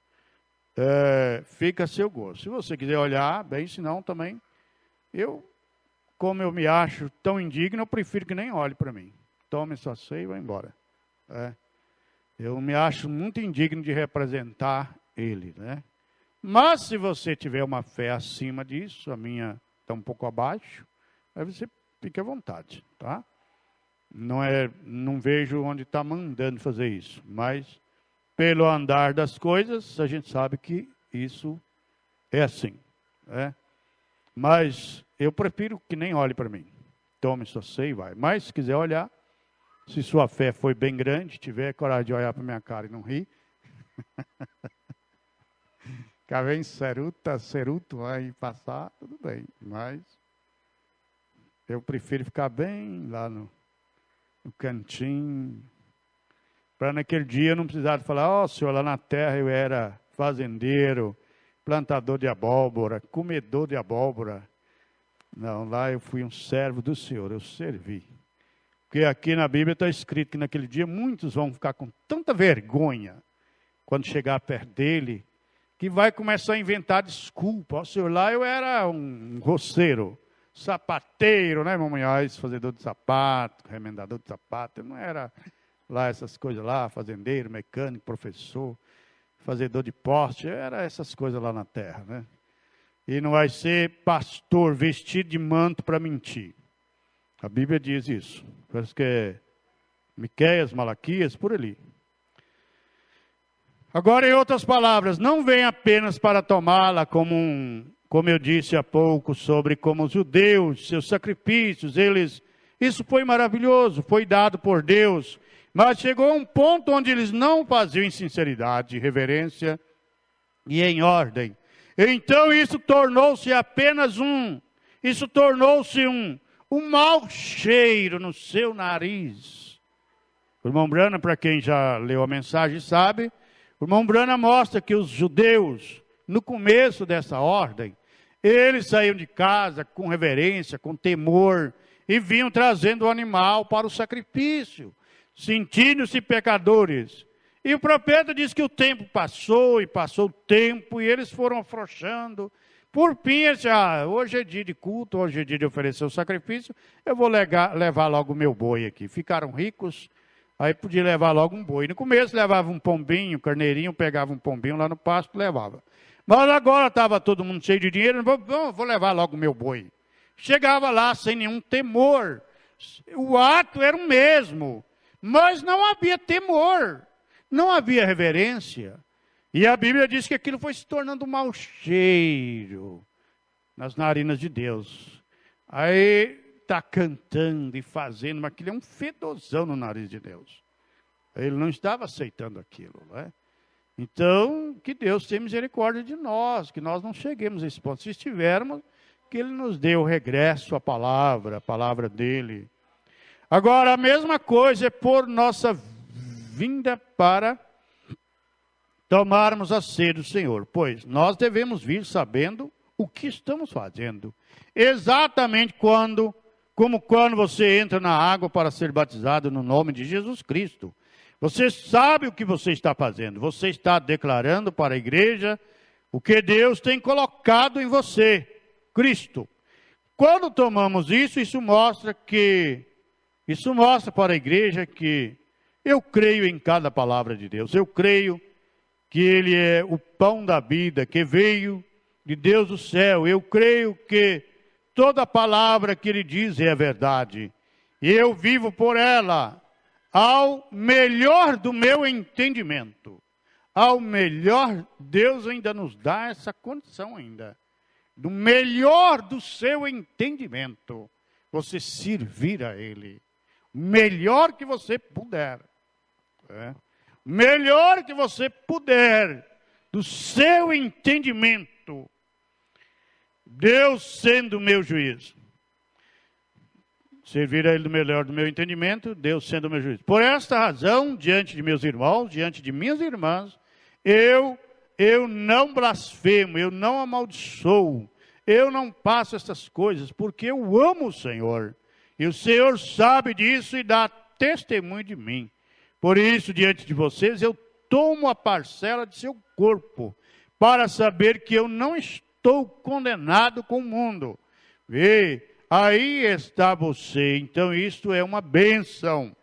Fica a seu gosto. Se você quiser olhar, bem, senão também, como eu me acho tão indigno, eu prefiro que nem olhe para mim. Tome sua ceia e vá embora. Eu me acho muito indigno de representar ele, né? Mas se você tiver uma fé acima disso, a minha está um pouco abaixo, aí você fique à vontade, tá? Não vejo onde está mandando fazer isso, mas pelo andar das coisas, a gente sabe que isso é assim, né? Mas eu prefiro que nem olhe para mim. Tome sua ceia e vai. Mas se quiser olhar, se sua fé foi bem grande, tiver coragem de olhar para minha cara e não rir, cá vem ceruto, vai passar, tudo bem. Mas eu prefiro ficar bem lá no cantinho, para naquele dia eu não precisar falar, senhor, lá na terra eu era fazendeiro, plantador de abóbora, comedor de abóbora. Não, lá eu fui um servo do Senhor, eu servi. Porque aqui na Bíblia está escrito que naquele dia muitos vão ficar com tanta vergonha, quando chegar perto dele, que vai começar a inventar desculpa. Senhor, lá eu era um roceiro, sapateiro, né, irmão Munhoz, fazedor de sapato, remendador de sapato. Eu não era lá essas coisas lá, fazendeiro, mecânico, professor, fazedor de poste, era essas coisas lá na terra, né? E não vai ser pastor vestido de manto para mentir. A Bíblia diz isso. Parece que é Miqueias, Malaquias, por ali. Agora, em outras palavras, não vem apenas para tomá-la como eu disse há pouco, sobre como os judeus, seus sacrifícios, isso foi maravilhoso, foi dado por Deus, mas chegou a um ponto onde eles não faziam em sinceridade, reverência e em ordem. Então isso tornou-se apenas um mau cheiro no seu nariz. O irmão Branham, para quem já leu a mensagem, sabe, o irmão Branham mostra que os judeus, no começo dessa ordem, eles saíam de casa com reverência, com temor, e vinham trazendo o animal para o sacrifício, sentindo-se pecadores. E o profeta diz que o tempo passou, e passou o tempo, e eles foram afrouxando. Por fim, eles disseram, hoje é dia de culto, hoje é dia de oferecer o sacrifício, eu vou levar logo o meu boi aqui. Ficaram ricos, aí podia levar logo um boi. No começo levava um pombinho, um carneirinho, pegava um pombinho lá no pasto, levava. Mas agora estava todo mundo cheio de dinheiro, vou levar logo o meu boi. Chegava lá sem nenhum temor. O ato era o mesmo, mas não havia temor. Não havia reverência. E a Bíblia diz que aquilo foi se tornando um mau cheiro nas narinas de Deus. Aí está cantando e fazendo, mas aquilo é um fedozão no nariz de Deus. Ele não estava aceitando aquilo, né? Então, que Deus tenha misericórdia de nós, que nós não cheguemos a esse ponto. Se estivermos, que Ele nos dê o regresso à palavra, a palavra dEle. Agora, a mesma coisa é por nossa vinda para tomarmos a ceia do Senhor, pois nós devemos vir sabendo o que estamos fazendo. Exatamente como quando você entra na água para ser batizado no nome de Jesus Cristo. Você sabe o que você está fazendo. Você está declarando para a igreja o que Deus tem colocado em você, Cristo. Quando tomamos isso mostra para a igreja que eu creio em cada palavra de Deus. Eu creio que Ele é o pão da vida, que veio de Deus do céu. Eu creio que toda palavra que Ele diz é verdade. Eu vivo por ela, ao melhor do meu entendimento. Ao melhor, Deus ainda nos dá essa condição ainda. Do melhor do seu entendimento, você servir a Ele. O melhor que você puder. O melhor que você puder, do seu entendimento. Deus sendo o meu juiz. Servir a Ele do melhor do meu entendimento, Deus sendo o meu juiz. Por esta razão, diante de meus irmãos, diante de minhas irmãs, eu não blasfemo, eu não amaldiçoo, eu não passo essas coisas, porque eu amo o Senhor. E o Senhor sabe disso e dá testemunho de mim. Por isso, diante de vocês, eu tomo a parcela de seu corpo, para saber que eu não estou condenado com o mundo. Vê, aí está você. Então, isto é uma bênção.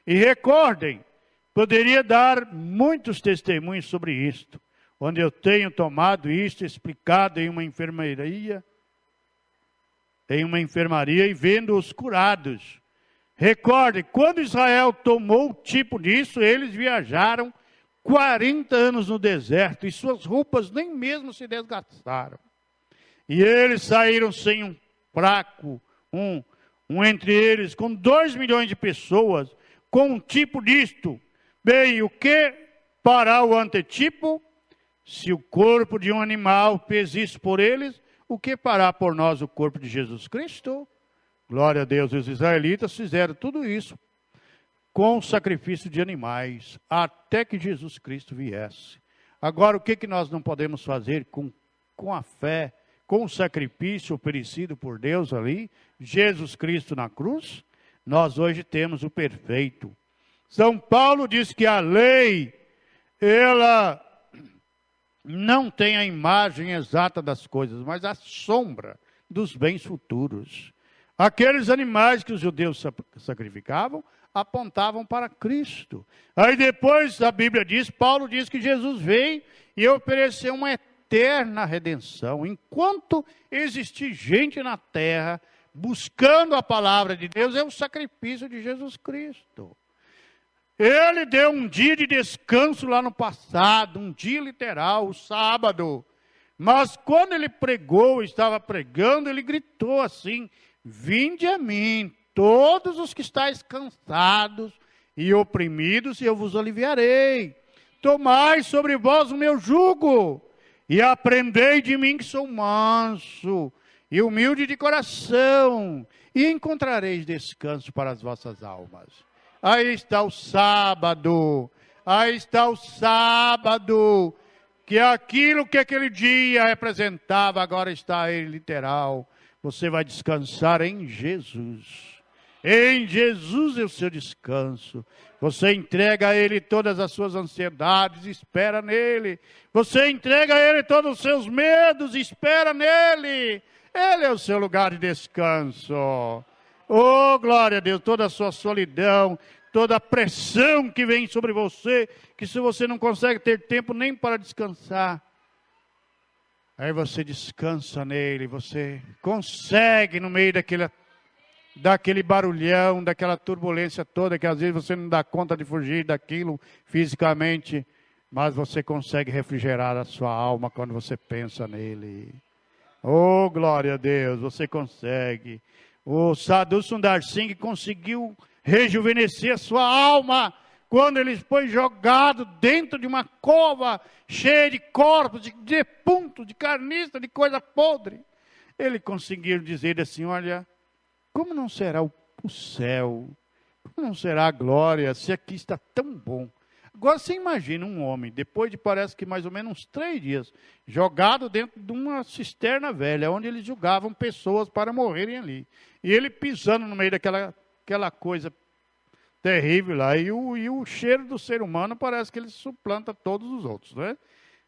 E recordem, poderia dar muitos testemunhos sobre isto, onde eu tenho tomado isto, explicado em uma enfermaria, e vendo os curados. Recorde, quando Israel tomou o tipo disso, eles viajaram 40 anos no deserto, e suas roupas nem mesmo se desgastaram. E eles saíram sem um fraco, um entre eles, com 2 milhões de pessoas, com um tipo disto. Bem, o que fará o antetipo? Se o corpo de um animal fez isso por eles, o que fará por nós o corpo de Jesus Cristo? Glória a Deus, os israelitas fizeram tudo isso com o sacrifício de animais, até que Jesus Cristo viesse. Agora, o que nós não podemos fazer com a fé, com o sacrifício oferecido por Deus ali, Jesus Cristo na cruz? Nós hoje temos o perfeito. São Paulo diz que a lei, ela não tem a imagem exata das coisas, mas a sombra dos bens futuros. Aqueles animais que os judeus sacrificavam, apontavam para Cristo. Aí depois a Bíblia diz, Paulo diz que Jesus veio e ofereceu uma eterna redenção. Enquanto existir gente na terra, buscando a palavra de Deus, é o sacrifício de Jesus Cristo. Ele deu um dia de descanso lá no passado, um dia literal, o sábado. Mas quando ele pregou, estava pregando, ele gritou assim, vinde a mim, todos os que estáis cansados e oprimidos, e eu vos aliviarei. Tomai sobre vós o meu jugo, e aprendei de mim que sou manso e humilde de coração, e encontrareis descanso para as vossas almas. Aí está o sábado, que aquilo que aquele dia representava, agora está ele literal. Você vai descansar em Jesus. Em Jesus é o seu descanso. Você entrega a Ele todas as suas ansiedades, espera nele. Você entrega a Ele todos os seus medos, espera nele. Ele é o seu lugar de descanso. Oh, glória a Deus, toda a sua solidão, toda a pressão que vem sobre você, que se você não consegue ter tempo nem para descansar, aí você descansa nele, você consegue no meio daquele barulhão, daquela turbulência toda, que às vezes você não dá conta de fugir daquilo fisicamente, mas você consegue refrigerar a sua alma quando você pensa nele. Oh, glória a Deus, você consegue. O Sadhu Sundar Singh conseguiu rejuvenescer a sua alma quando ele foi jogado dentro de uma cova cheia de corpos, de defuntos, de carniça, de coisa podre. Ele conseguiu dizer assim, olha, como não será o céu, como não será a glória, se aqui está tão bom. Agora você imagina um homem, depois de parece que mais ou menos uns 3 dias, jogado dentro de uma cisterna velha, onde eles julgavam pessoas para morrerem ali. E ele pisando no meio daquela coisa terrível lá, e o cheiro do ser humano parece que ele suplanta todos os outros, né?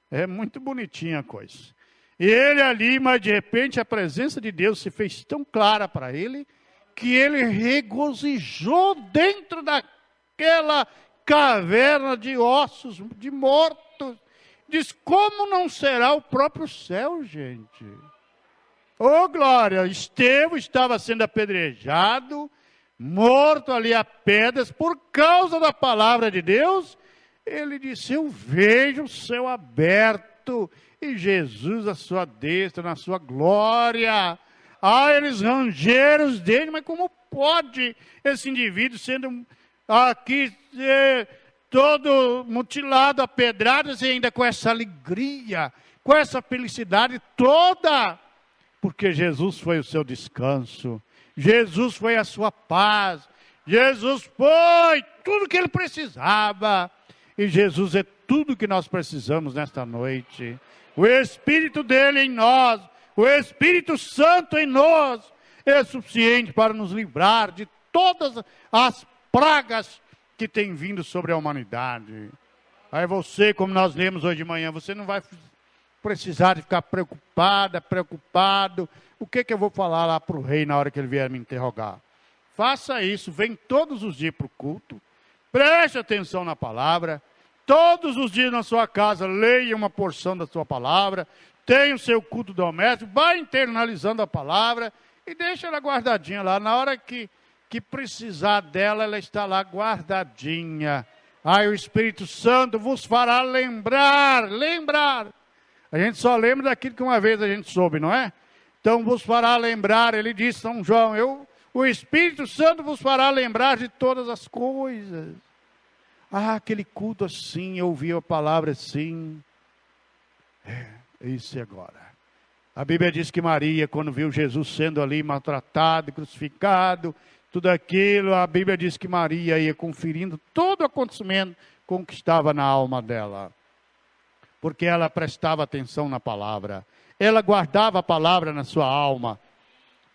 É muito bonitinha a coisa. E ele ali, mas de repente a presença de Deus se fez tão clara para ele, que ele regozijou dentro daquela caverna de ossos, de mortos, Diz, como não será o próprio céu, gente? Ô, glória! Estevão estava sendo apedrejado, morto ali a pedras, por causa da palavra de Deus. Ele disse, eu vejo o céu aberto, e Jesus à sua destra, na sua glória. Ah, eles rangeram os dentes, mas como pode esse indivíduo sendo aqui todo mutilado a pedradas e ainda com essa alegria, com essa felicidade toda? Porque Jesus foi o seu descanso, Jesus foi a sua paz, Jesus foi tudo que ele precisava, e Jesus é tudo que nós precisamos nesta noite. O Espírito dele em nós, o Espírito Santo em nós, é suficiente para nos livrar de todas as pragas que têm vindo sobre a humanidade. Aí você, como nós lemos hoje de manhã, você não vai precisar de ficar preocupado. O que eu vou falar lá para o rei na hora que ele vier me interrogar? Faça isso, vem todos os dias para o culto, preste atenção na palavra, todos os dias na sua casa, leia uma porção da sua palavra, tenha o seu culto doméstico, vai internalizando a palavra e deixa ela guardadinha lá. Na hora que precisar dela, ela está lá guardadinha. Aí o Espírito Santo vos fará lembrar. A gente só lembra daquilo que uma vez a gente soube, não é? Então vos fará lembrar, ele diz, São João, o Espírito Santo vos fará lembrar de todas as coisas. Ah, aquele culto assim, eu ouvi a palavra assim. Isso agora. A Bíblia diz que Maria, quando viu Jesus sendo ali maltratado, crucificado, tudo aquilo, a Bíblia diz que Maria ia conferindo todo o acontecimento com que estava na alma dela. Porque ela prestava atenção na palavra. Ela guardava a palavra na sua alma.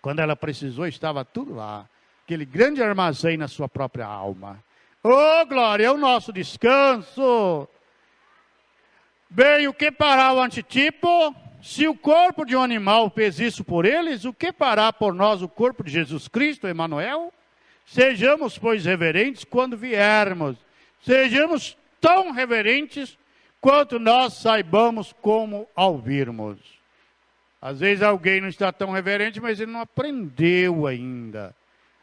Quando ela precisou, estava tudo lá. Aquele grande armazém na sua própria alma. Oh, glória, é o nosso descanso. Bem, o que fará o antitipo? Se o corpo de um animal fez isso por eles, o que fará por nós o corpo de Jesus Cristo, Emanuel? Sejamos, pois, reverentes quando viermos. Sejamos tão reverentes quanto nós saibamos como ouvirmos. Às vezes alguém não está tão reverente, mas ele não aprendeu ainda.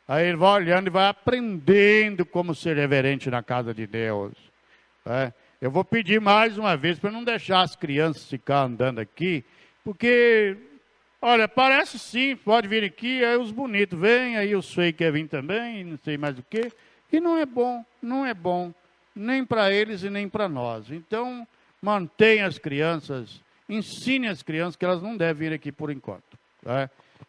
Aí ele vai olhando e vai aprendendo como ser reverente na casa de Deus. Eu vou pedir mais uma vez para não deixar as crianças ficar andando aqui, porque, olha, parece sim, pode vir aqui, aí os bonitos vêm, aí os feios querem vir também, não sei mais o quê, e não é bom, nem para eles e nem para nós. Então, mantenha as crianças, ensine as crianças que elas não devem vir aqui por enquanto.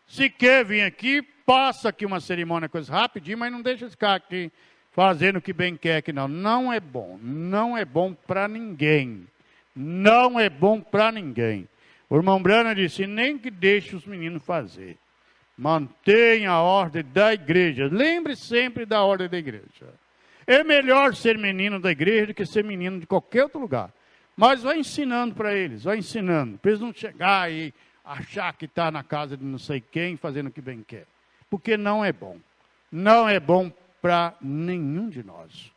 Se quer vir aqui, passa aqui uma cerimônia, coisa rapidinho, mas não deixa ficar aqui fazendo o que bem quer que não. Não é bom para ninguém. Não é bom para ninguém. O irmão Brana disse, nem que deixe os meninos fazer. Mantenha a ordem da igreja. Lembre sempre da ordem da igreja. É melhor ser menino da igreja do que ser menino de qualquer outro lugar. Mas vai ensinando para eles, para eles não chegar e achar que está na casa de não sei quem, fazendo o que bem quer. Porque não é bom. Não é bom para nenhum de nós.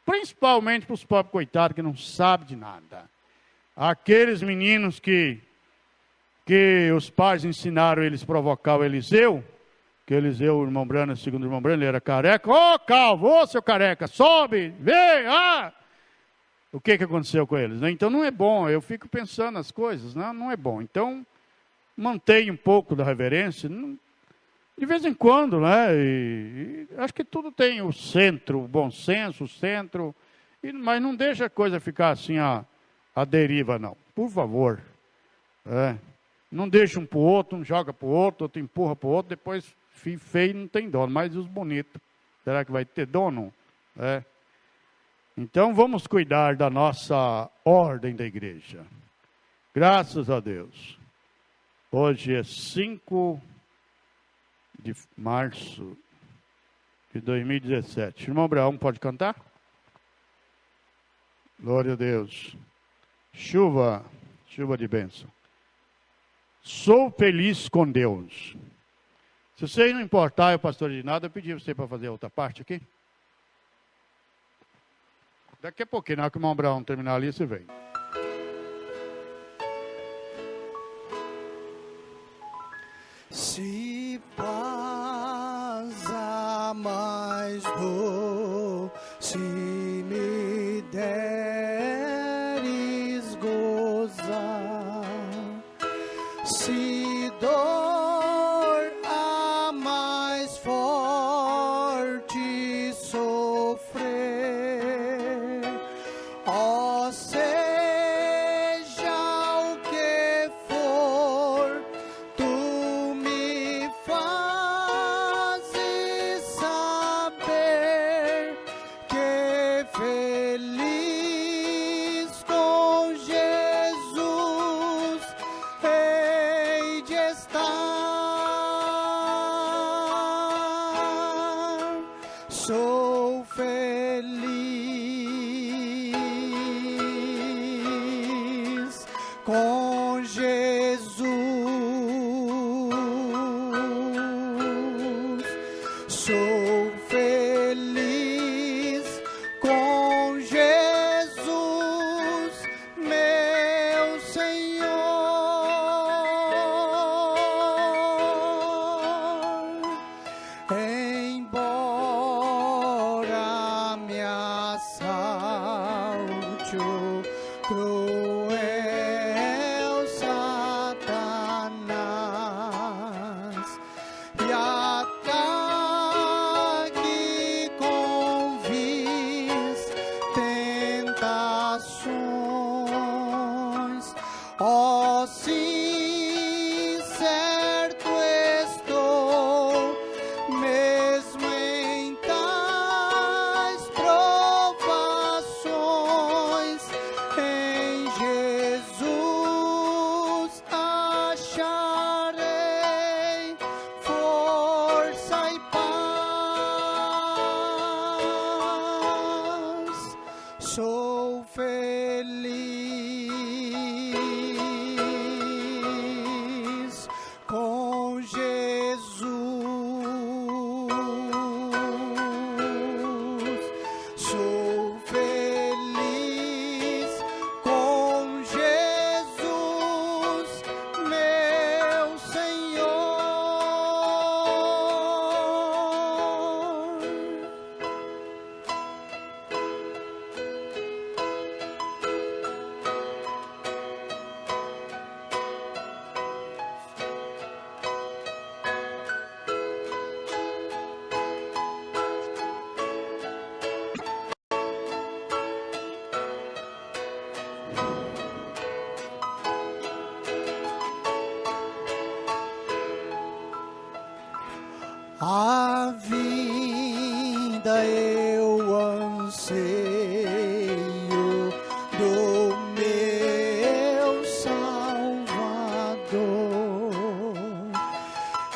Principalmente para os pobres coitados que não sabem de nada. Aqueles meninos que os pais ensinaram eles a provocar o Eliseu, que Eliseu, o irmão Brana, segundo o irmão Brana, ele era careca. Ô, calvo, ô, seu careca, sobe, vem, O que aconteceu com eles? Então não é bom, eu fico pensando as coisas, não é bom. Então, mantenha um pouco da reverência, de vez em quando, né? E acho que tudo tem o centro, o bom senso, o centro, mas não deixa a coisa ficar assim à deriva, não. Por favor. Não deixa um para o outro, um joga para o outro empurra para o outro, depois feio não tem dono, mas os bonitos, será que vai ter dono? Então vamos cuidar da nossa ordem da igreja. Graças a Deus. Hoje é 5 de março de 2017. Irmão Abraão, pode cantar? Glória a Deus. Chuva de bênção. Sou feliz com Deus. Se vocês não importarem, pastor de nada, eu pedi você para fazer outra parte aqui. Daqui a pouquinho, na hora que o irmão Abraão terminar ali, você vem. com Jesus. Sou feliz com Jesus, meu Senhor. Embora me assalte o cruel Satanás e ataque com vis tentações, ó sim, certo estou, mesmo em tais provações, em Jesus acharei força e paz. Sou feliz com Jesus. Sou feliz com Jesus, meu Senhor. A vida eu anseio do meu Salvador.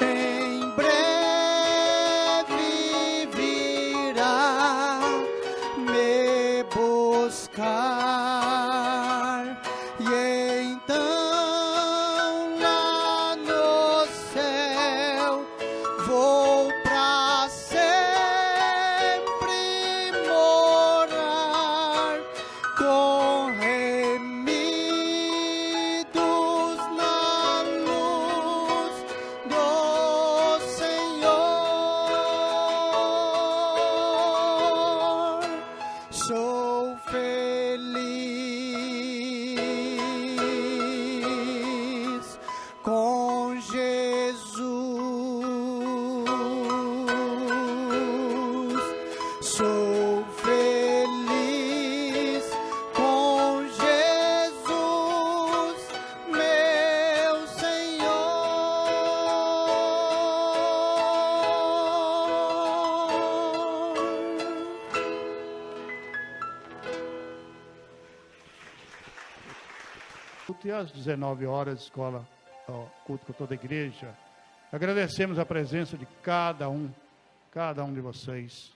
Em breve virá me buscar e então lá no céu vou pra sempre morar com remidos na luz do Senhor. Sou feliz com Jesus. Sou feliz com Jesus, meu Senhor. E às 19 horas, escola, culto com toda a igreja. Agradecemos a presença de cada um de vocês.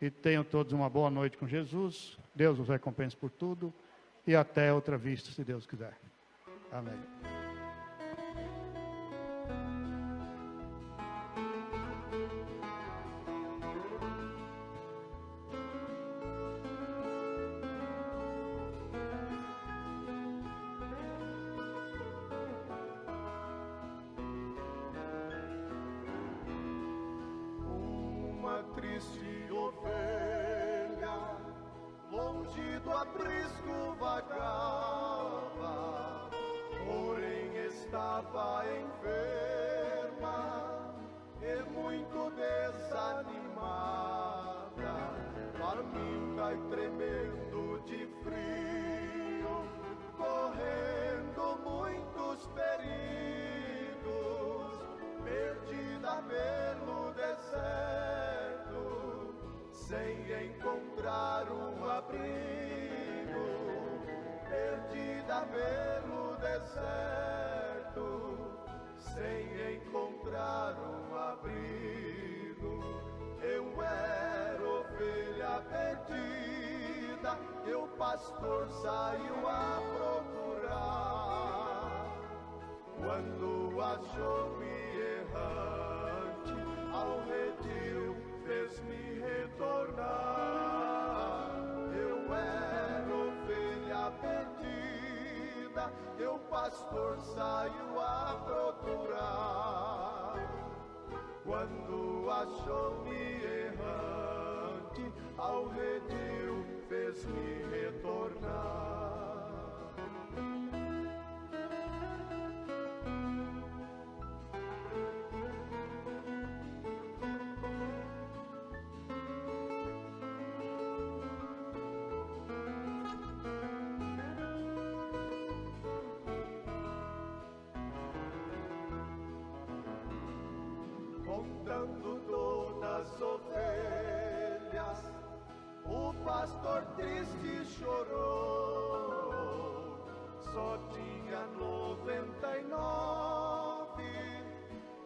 E tenham todos uma boa noite com Jesus. Deus os recompense por tudo. E até outra vista, se Deus quiser. Amém. Uma triste ovelha, longe do aprisco vagava, porém estava enferma e muito desanimada, faminta e tremendo de frio, correndo muitos perigos, perdida pelo deserto, sem encontrar um abrigo, perdida pelo deserto, sem encontrar um abrigo. Eu era ovelha perdida, e o pastor saiu a procurar. Quando achou-me errante, ao redil fez-me retornar. Eu era ovelha perdida, teu pastor saiu a procurar. Quando achou-me errante, ao redil fez-me retornar. Contando todas as ovelhas, o pastor triste chorou. Só tinha 99,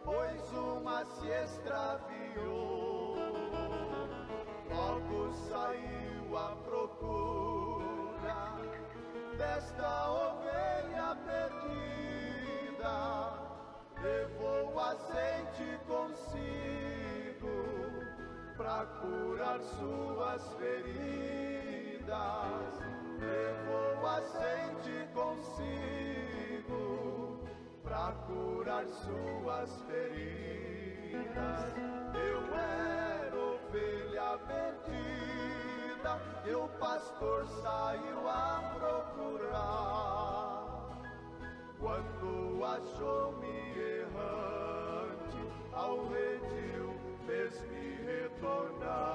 pois uma se extraviou. Logo saiu à procura desta ovelha perdida. Levou azeite consigo pra curar suas feridas. Levou azeite consigo pra curar suas feridas. Eu era ovelha perdida, teu pastor saiu a procurar. Quando achou-me errante, ao redil fez-me retornar.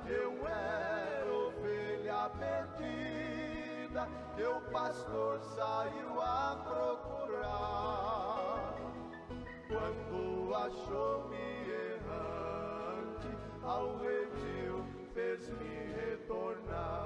Eu era ovelha perdida, teu pastor saiu a procurar. Quando achou-me errante, ao redil fez-me retornar.